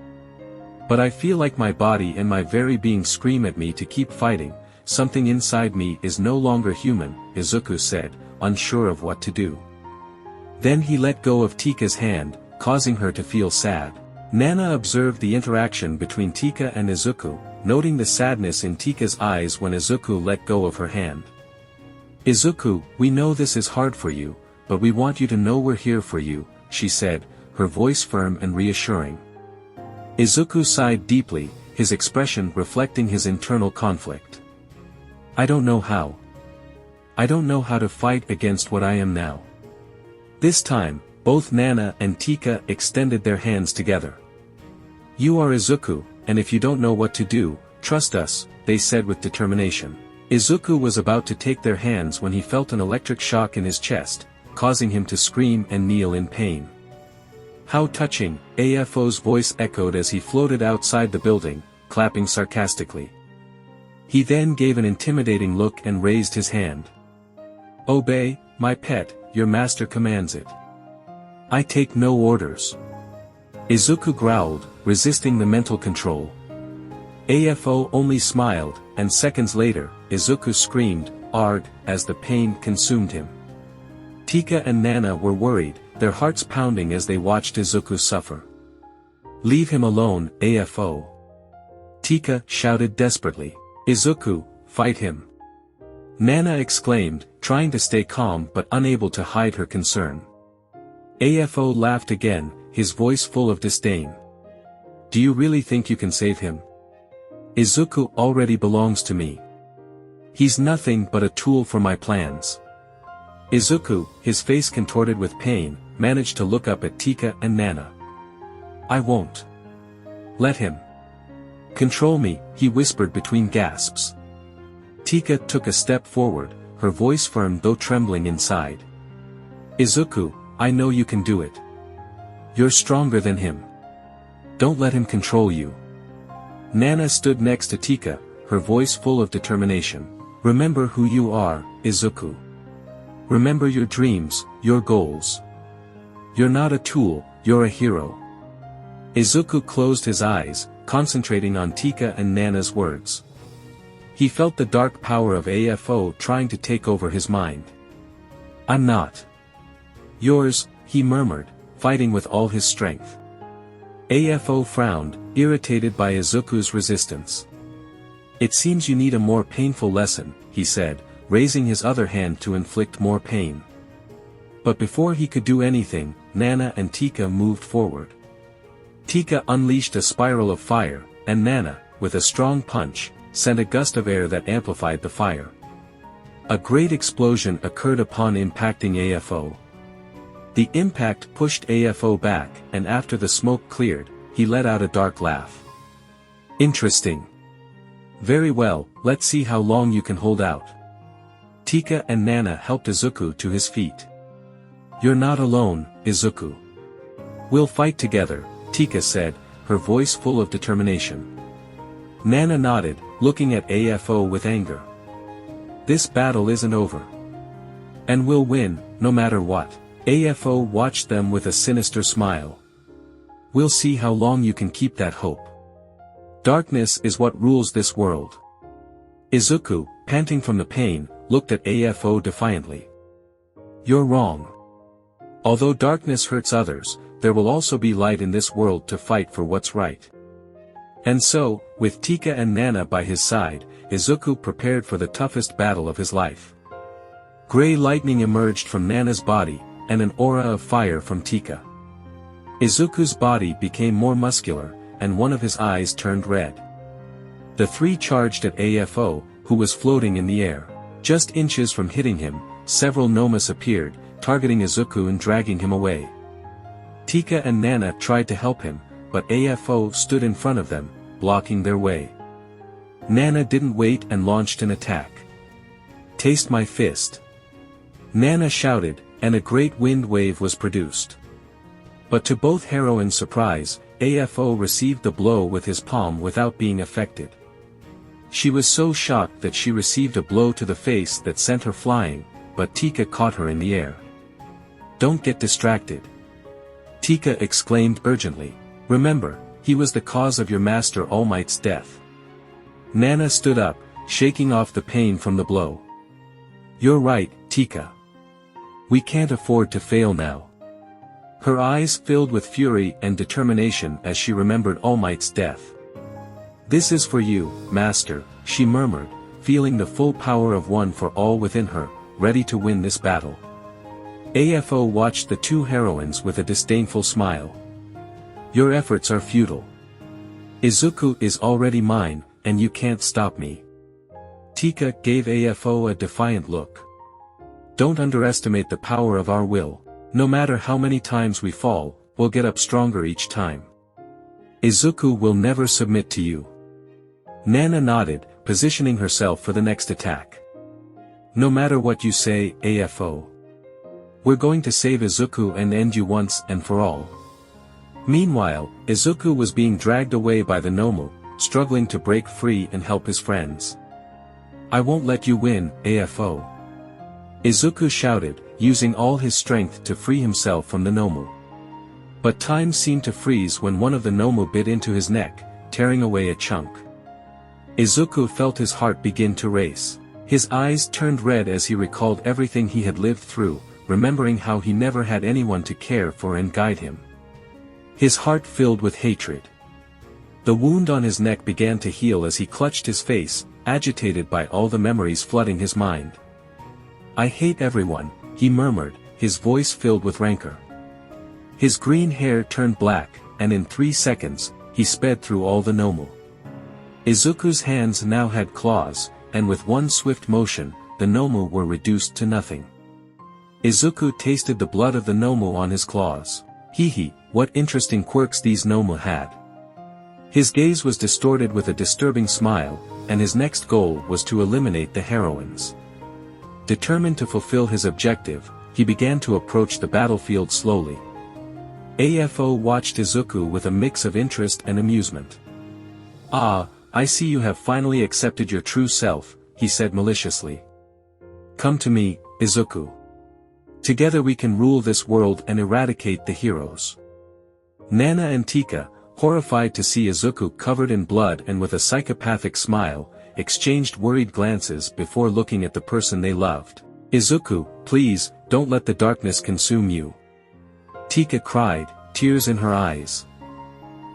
A: But I feel like my body and my very being scream at me to keep fighting. Something inside me is no longer human, Izuku said, unsure of what to do. Then he let go of Teka's hand, causing her to feel sad. Nana observed the interaction between Teka and Izuku, noting the sadness in Teka's eyes when Izuku let go of her hand. Izuku, we know this is hard for you, but we want you to know we're here for you, she said, her voice firm and reassuring. Izuku sighed deeply, his expression reflecting his internal conflict. I don't know how. I don't know how to fight against what I am now. This time, both Nana and Teka extended their hands together. You are Izuku, and if you don't know what to do, trust us, they said with determination. Izuku was about to take their hands when he felt an electric shock in his chest, causing him to scream and kneel in pain. How touching, AFO's voice echoed as he floated outside the building, clapping sarcastically. He then gave an intimidating look and raised his hand. Obey, my pet, your master commands it. I take no orders. Izuku growled, resisting the mental control. AFO only smiled, and seconds later, Izuku screamed, "Arg," as the pain consumed him. Teka and Nana were worried, their hearts pounding as they watched Izuku suffer. Leave him alone, AFO. Teka shouted desperately. Izuku, fight him. Nana exclaimed, trying to stay calm but unable to hide her concern. AFO laughed again, his voice full of disdain. Do you really think you can save him? Izuku already belongs to me. He's nothing but a tool for my plans. Izuku, his face contorted with pain, managed to look up at Teka and Nana. I won't. Let him. Control me, he whispered between gasps. Teka took a step forward, her voice firm though trembling inside. Izuku, I know you can do it. You're stronger than him. Don't let him control you. Nana stood next to Teka, her voice full of determination. Remember who you are, Izuku. Remember your dreams, your goals. You're not a tool, you're a hero. Izuku closed his eyes, concentrating on Teka and Nana's words. He felt the dark power of AFO trying to take over his mind. I'm not yours, he murmured, fighting with all his strength. AFO frowned, irritated by Izuku's resistance. It seems you need a more painful lesson, he said, raising his other hand to inflict more pain. But before he could do anything, Nana and Teka moved forward. Teka unleashed a spiral of fire, and Nana, with a strong punch, sent a gust of air that amplified the fire. A great explosion occurred upon impacting AFO. The impact pushed AFO back, and after the smoke cleared, he let out a dark laugh. Interesting. Very well, let's see how long you can hold out. Teka and Nana helped Izuku to his feet. You're not alone, Izuku. We'll fight together, Teka said, her voice full of determination. Nana nodded, looking at AFO with anger. This battle isn't over. And we'll win, no matter what. AFO watched them with a sinister smile. We'll see how long you can keep that hope. Darkness is what rules this world. Izuku, panting from the pain, looked at AFO defiantly. You're wrong. Although darkness hurts others, there will also be light in this world to fight for what's right. And so, with Teka and Nana by his side, Izuku prepared for the toughest battle of his life. Gray lightning emerged from Nana's body, and an aura of fire from Teka. Izuku's body became more muscular, and one of his eyes turned red. The three charged at AFO, who was floating in the air. Just inches from hitting him, several Nomas appeared, targeting Izuku and dragging him away. Teka and Nana tried to help him, but AFO stood in front of them, blocking their way. Nana didn't wait and launched an attack. Taste my fist. Nana shouted, and a great wind wave was produced. But to both heroines' surprise, AFO received the blow with his palm without being affected. She was so shocked that she received a blow to the face that sent her flying, but Teka caught her in the air. Don't get distracted. Teka exclaimed urgently. Remember, he was the cause of your Master All Might's death. Nana stood up, shaking off the pain from the blow. You're right, Teka. We can't afford to fail now. Her eyes filled with fury and determination as she remembered All Might's death. This is for you, Master, she murmured, feeling the full power of One for All within her, ready to win this battle. AFO watched the two heroines with a disdainful smile. Your efforts are futile. Izuku is already mine, and you can't stop me. Teka gave AFO a defiant look. Don't underestimate the power of our will. No matter how many times we fall, we'll get up stronger each time. Izuku will never submit to you. Nana nodded, positioning herself for the next attack. No matter what you say, AFO. We're going to save Izuku and end you once and for all. Meanwhile, Izuku was being dragged away by the Nomu, struggling to break free and help his friends. I won't let you win, AFO. Izuku shouted, using all his strength to free himself from the Nomu. But time seemed to freeze when one of the Nomu bit into his neck, tearing away a chunk. Izuku felt his heart begin to race. His eyes turned red as he recalled everything he had lived through, remembering how he never had anyone to care for and guide him. His heart filled with hatred. The wound on his neck began to heal as he clutched his face, agitated by all the memories flooding his mind. I hate everyone, he murmured, his voice filled with rancor. His green hair turned black, and in 3 seconds, he sped through all the Nomu. Izuku's hands now had claws, and with one swift motion, the Nomu were reduced to nothing. Izuku tasted the blood of the Nomu on his claws. Hee, what interesting quirks these Nomu had. His gaze was distorted with a disturbing smile, and his next goal was to eliminate the heroines. Determined to fulfill his objective, he began to approach the battlefield slowly. AFO watched Izuku with a mix of interest and amusement. "Ah, I see you have finally accepted your true self," he said maliciously. "Come to me, Izuku. Together we can rule this world and eradicate the heroes." Nana and Teka, horrified to see Izuku covered in blood and with a psychopathic smile, exchanged worried glances before looking at the person they loved. "Izuku, please, don't let the darkness consume you," Teka cried, tears in her eyes.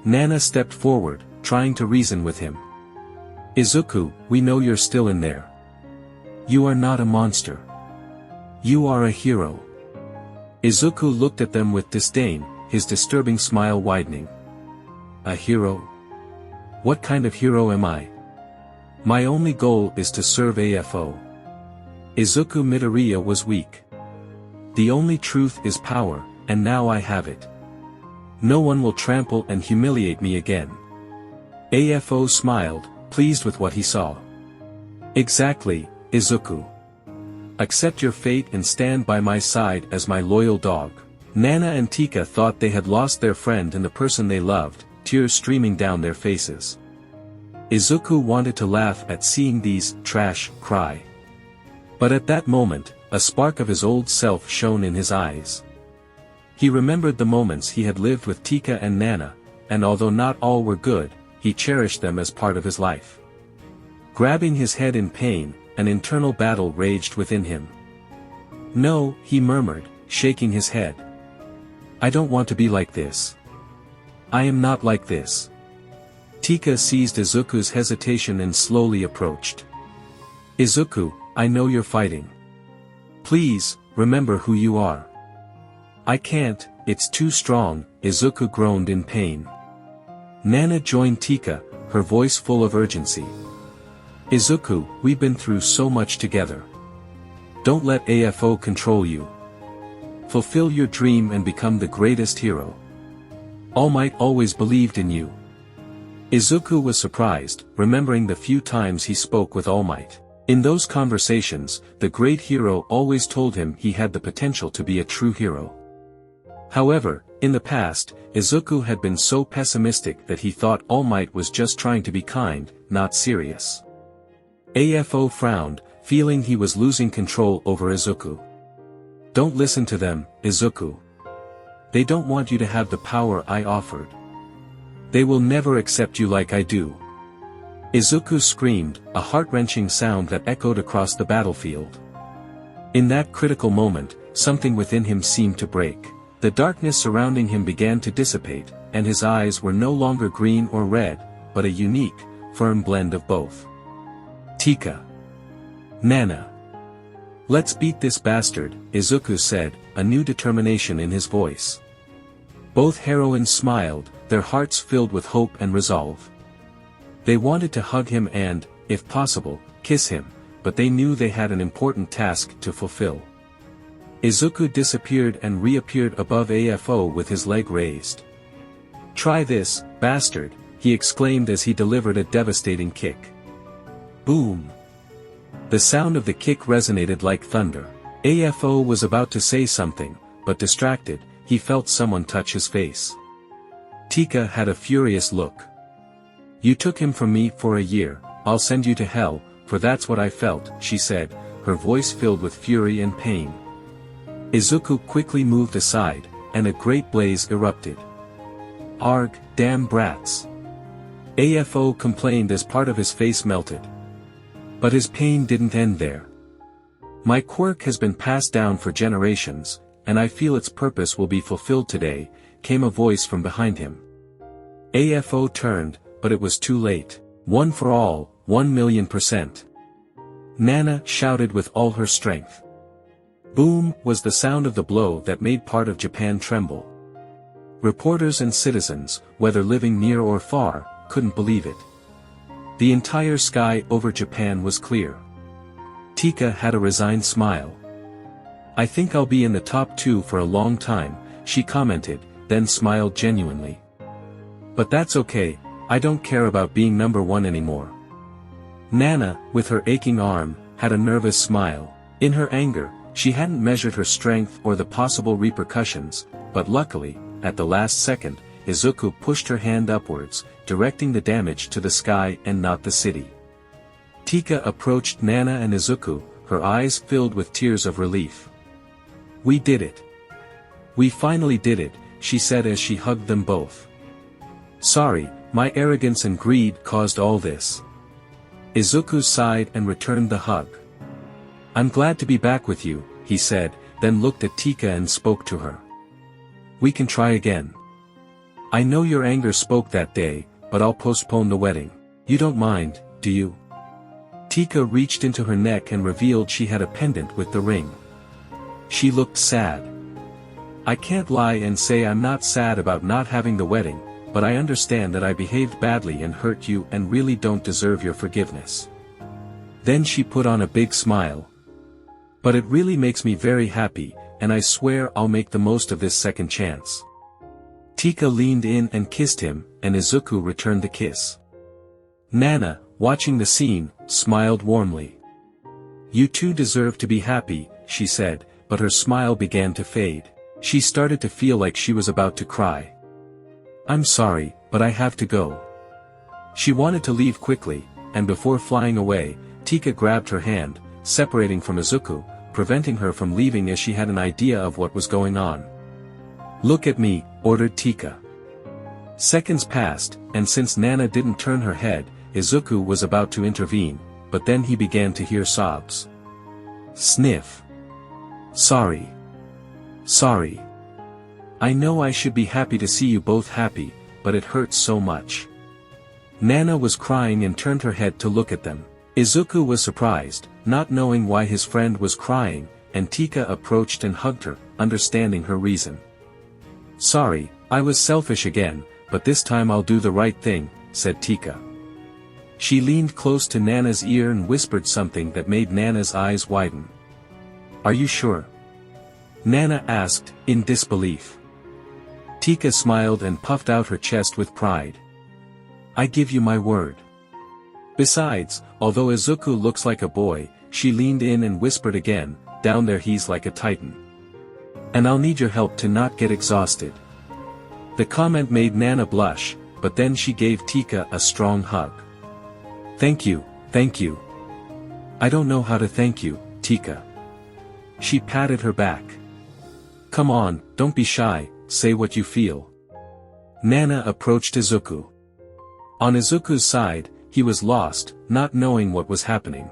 A: Nana stepped forward, trying to reason with him. "Izuku, we know you're still in there. You are not a monster. You are a hero." Izuku looked at them with disdain, his disturbing smile widening. "A hero? What kind of hero am I? My only goal is to serve AFO." Izuku Midoriya was weak. "The only truth is power, and now I have it. No one will trample and humiliate me again." AFO smiled, pleased with what he saw. "Exactly, Izuku. Accept your fate and stand by my side as my loyal dog." Nana and Teka thought they had lost their friend and the person they loved, tears streaming down their faces. Izuku wanted to laugh at seeing these trash cry. But at that moment, a spark of his old self shone in his eyes. He remembered the moments he had lived with Teka and Nana, and although not all were good, he cherished them as part of his life. Grabbing his head in pain, an internal battle raged within him. "No," he murmured, shaking his head. "I don't want to be like this. I am not like this." Teka seized Izuku's hesitation and slowly approached. "Izuku, I know you're fighting. Please, remember who you are." "I can't, it's too strong," Izuku groaned in pain. Nana joined Teka, her voice full of urgency. "Izuku, we've been through so much together. Don't let AFO control you. Fulfill your dream and become the greatest hero. All Might always believed in you." Izuku was surprised, remembering the few times he spoke with All Might. In those conversations, the great hero always told him he had the potential to be a true hero. However, in the past, Izuku had been so pessimistic that he thought All Might was just trying to be kind, not serious. AFO frowned, feeling he was losing control over Izuku. "Don't listen to them, Izuku. They don't want you to have the power I offered. They will never accept you like I do." Izuku screamed, a heart-wrenching sound that echoed across the battlefield. In that critical moment, something within him seemed to break. The darkness surrounding him began to dissipate, and his eyes were no longer green or red, but a unique, firm blend of both. "Teka. Nana. Let's beat this bastard," Izuku said, a new determination in his voice. Both heroines smiled, their hearts filled with hope and resolve. They wanted to hug him and, if possible, kiss him, but they knew they had an important task to fulfill. Izuku disappeared and reappeared above AFO with his leg raised. "Try this, bastard," he exclaimed as he delivered a devastating kick. Boom! The sound of the kick resonated like thunder. AFO was about to say something, but distracted, he felt someone touch his face. Teka had a furious look. "You took him from me for a year, I'll send you to hell, for that's what I felt," she said, her voice filled with fury and pain. Izuku quickly moved aside, and a great blaze erupted. "Arg, damn brats!" AFO complained as part of his face melted. But his pain didn't end there. "My quirk has been passed down for generations, and I feel its purpose will be fulfilled today," came a voice from behind him. AFO turned, but it was too late. "One for all, 1,000,000%. Nana shouted with all her strength. Boom was the sound of the blow that made part of Japan tremble. Reporters and citizens, whether living near or far, couldn't believe it. The entire sky over Japan was clear. Teka had a resigned smile. I think I'll be in the top 2 for a long time, she commented, then smiled genuinely. But that's okay, I don't care about being number 1 anymore. Nana, with her aching arm, had a nervous smile. In her anger, she hadn't measured her strength or the possible repercussions, but luckily, at the last second, Izuku pushed her hand upwards, directing the damage to the sky and not the city. Teka approached Nana and Izuku, her eyes filled with tears of relief. We did it. We finally did it, she said as she hugged them both. Sorry, my arrogance and greed caused all this. Izuku sighed and returned the hug. I'm glad to be back with you, he said, then looked at Teka and spoke to her. We can try again. I know your anger spoke that day, but I'll postpone the wedding. You don't mind, do you? Teka reached into her neck and revealed she had a pendant with the ring. She looked sad. I can't lie and say I'm not sad about not having the wedding, but I understand that I behaved badly and hurt you and really don't deserve your forgiveness. Then she put on a big smile. But it really makes me very happy, and I swear I'll make the most of this second chance. Teka leaned in and kissed him, and Izuku returned the kiss. Nana, watching the scene, smiled warmly. You two deserve to be happy, she said, but her smile began to fade. She started to feel like she was about to cry. I'm sorry, but I have to go. She wanted to leave quickly, and before flying away, Teka grabbed her hand, separating from Izuku, preventing her from leaving as she had an idea of what was going on. Look at me, ordered Teka. Seconds passed, and since Nana didn't turn her head, Izuku was about to intervene, but then he began to hear sobs. Sniff. Sorry. Sorry. I know I should be happy to see you both happy, but it hurts so much. Nana was crying and turned her head to look at them. Izuku was surprised, not knowing why his friend was crying, and Teka approached and hugged her, understanding her reason. Sorry, I was selfish again, but this time I'll do the right thing, said Teka. She leaned close to Nana's ear and whispered something that made Nana's eyes widen. Are you sure? Nana asked, in disbelief. Teka smiled and puffed out her chest with pride. I give you my word. Besides, although Izuku looks like a boy, she leaned in and whispered again, down there he's like a titan. And I'll need your help to not get exhausted. The comment made Nana blush, but then she gave Teka a strong hug. Thank you, thank you. I don't know how to thank you, Teka. She patted her back. Come on, don't be shy, say what you feel. Nana approached Izuku. On Izuku's side, he was lost, not knowing what was happening.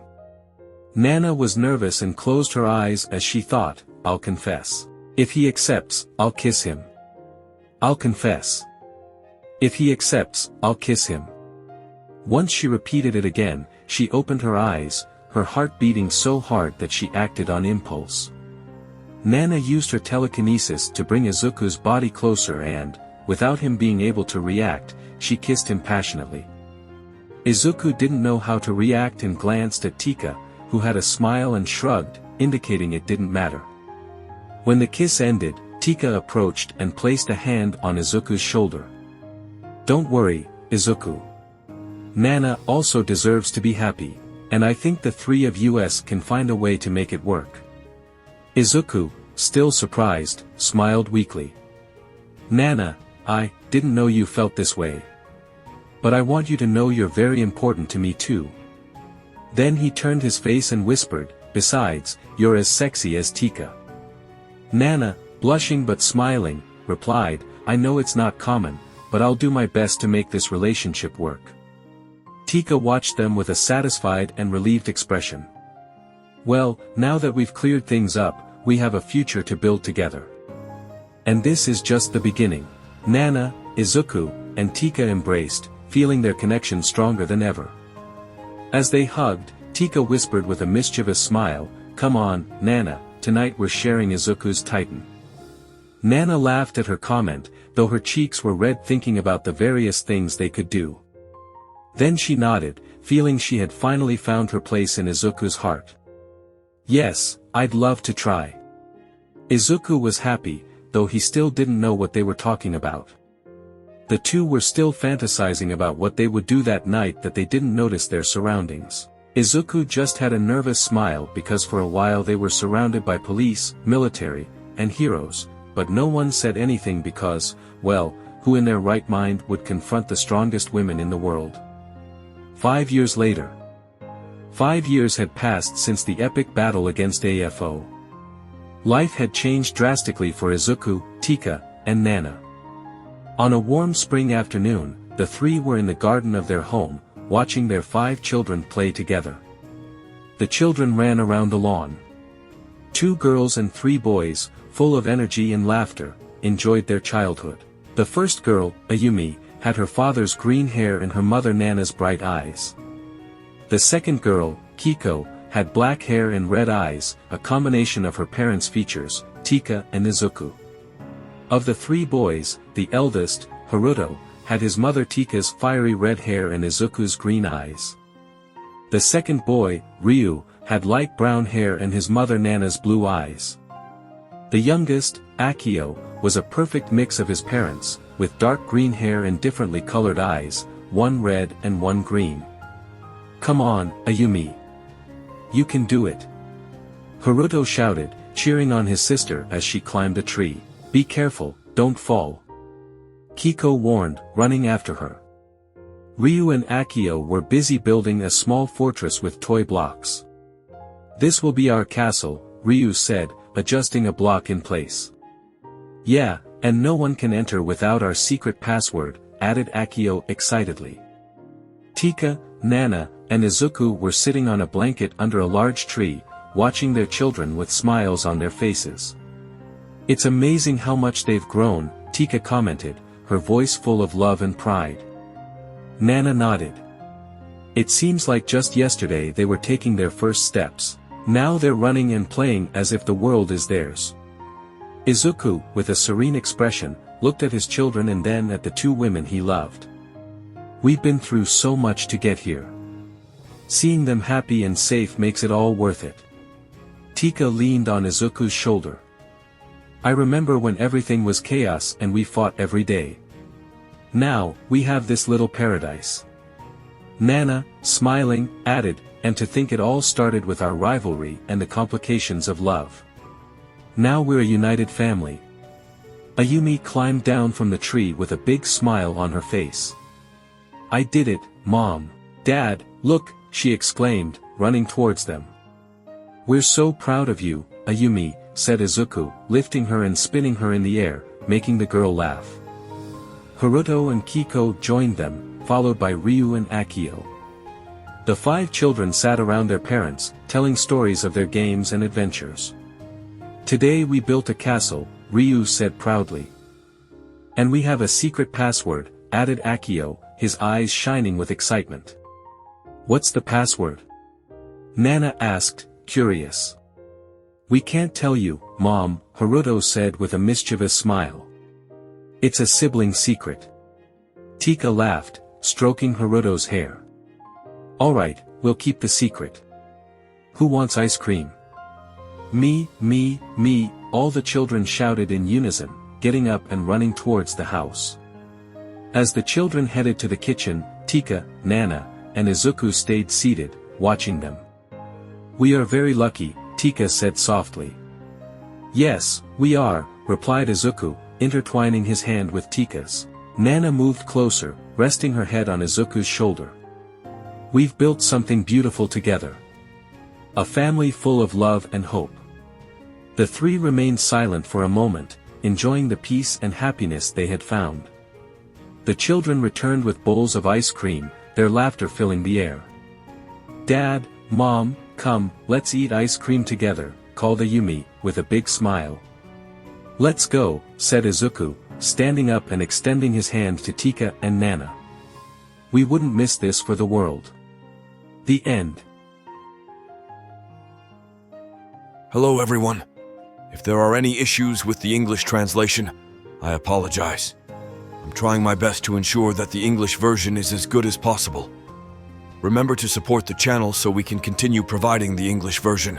A: Nana was nervous and closed her eyes as she thought, I'll confess. If he accepts, I'll kiss him. I'll confess. If he accepts, I'll kiss him. Once she repeated it again, she opened her eyes, her heart beating so hard that she acted on impulse. Nana used her telekinesis to bring Izuku's body closer and, without him being able to react, she kissed him passionately. Izuku didn't know how to react and glanced at Teka, who had a smile and shrugged, indicating it didn't matter. When the kiss ended, Teka approached and placed a hand on Izuku's shoulder. Don't worry, Izuku. Nana also deserves to be happy, and I think the three of us can find a way to make it work. Izuku, still surprised, smiled weakly. Nana, I didn't know you felt this way. But I want you to know you're very important to me too. Then he turned his face and whispered, besides, you're as sexy as Teka. Nana, blushing but smiling, replied, I know it's not common, but I'll do my best to make this relationship work. Teka watched them with a satisfied and relieved expression. Well, now that we've cleared things up, we have a future to build together. And this is just the beginning. Nana, Izuku, and Teka embraced, feeling their connection stronger than ever. As they hugged, Teka whispered with a mischievous smile, Come on, Nana, tonight we're sharing Izuku's titan. Nana laughed at her comment, though her cheeks were red thinking about the various things they could do. Then she nodded, feeling she had finally found her place in Izuku's heart. Yes, I'd love to try. Izuku was happy, though he still didn't know what they were talking about. The two were still fantasizing about what they would do that night that they didn't notice their surroundings. Izuku just had a nervous smile because for a while they were surrounded by police, military, and heroes, but no one said anything because, well, who in their right mind would confront the strongest women in the world? 5 years later. 5 years had passed since the epic battle against AFO. Life had changed drastically for Izuku, Teka, and Nana. On a warm spring afternoon, the three were in the garden of their home, watching their 5 children play together. The children ran around the lawn. 2 girls and 3 boys, full of energy and laughter, enjoyed their childhood. The first girl, Ayumi, had her father's green hair and her mother Nana's bright eyes. The second girl, Kiko, had black hair and red eyes, a combination of her parents' features, Teka and Izuku. Of the 3 boys, the eldest, Haruto, had his mother Teka's fiery red hair and Izuku's green eyes. The second boy, Ryu, had light brown hair and his mother Nana's blue eyes. The youngest, Akio, was a perfect mix of his parents, with dark green hair and differently colored eyes, one red and one green. "Come on, Ayumi. You can do it!" Haruto shouted, cheering on his sister as she climbed a tree. "Be careful, don't fall," Kiko warned, running after her. Ryu and Akio were busy building a small fortress with toy blocks. "This will be our castle," Ryu said, adjusting a block in place. "Yeah, and no one can enter without our secret password," added Akio excitedly. Teka, Nana, and Izuku were sitting on a blanket under a large tree, watching their children with smiles on their faces. "It's amazing how much they've grown," Teka commented, her voice full of love and pride. Nana nodded. "It seems like just yesterday they were taking their first steps. Now they're running and playing as if the world is theirs." Izuku, with a serene expression, looked at his children and then at the 2 women he loved. "We've been through so much to get here. Seeing them happy and safe makes it all worth it." Teka leaned on Izuku's shoulder. "I remember when everything was chaos and we fought every day. Now, we have this little paradise." Nana, smiling, added, "And to think it all started with our rivalry and the complications of love. Now we're a united family." Ayumi climbed down from the tree with a big smile on her face. "I did it, Mom. Dad, look," she exclaimed, running towards them. "We're so proud of you, Ayumi," said Izuku, lifting her and spinning her in the air, making the girl laugh. Haruto and Kiko joined them, followed by Ryu and Akio. The 5 children sat around their parents, telling stories of their games and adventures. "Today we built a castle," Ryu said proudly. "And we have a secret password," added Akio, his eyes shining with excitement. "What's the password?" Nana asked, curious. "We can't tell you, Mom," Haruto said with a mischievous smile. "It's a sibling secret." Teka laughed, stroking Haruto's hair. "Alright, we'll keep the secret. Who wants ice cream?" Me, all the children shouted in unison, getting up and running towards the house. As the children headed to the kitchen, Teka, Nana, and Izuku stayed seated, watching them. "We are very lucky," Teka said softly. "Yes, we are," replied Izuku, intertwining his hand with Teka's. Nana moved closer, resting her head on Izuku's shoulder. "We've built something beautiful together. A family full of love and hope." The 3 remained silent for a moment, enjoying the peace and happiness they had found. The children returned with bowls of ice cream, their laughter filling the air. "Dad, Mom, come, let's eat ice cream together," called Ayumi, with a big smile. "Let's go," said Izuku, standing up and extending his hand to Teka and Nana. "We wouldn't miss this for the world." The end.
B: Hello everyone. If there are any issues with the English translation, I apologize. I'm trying my best to ensure that the English version is as good as possible. Remember to support the channel so we can continue providing the English version.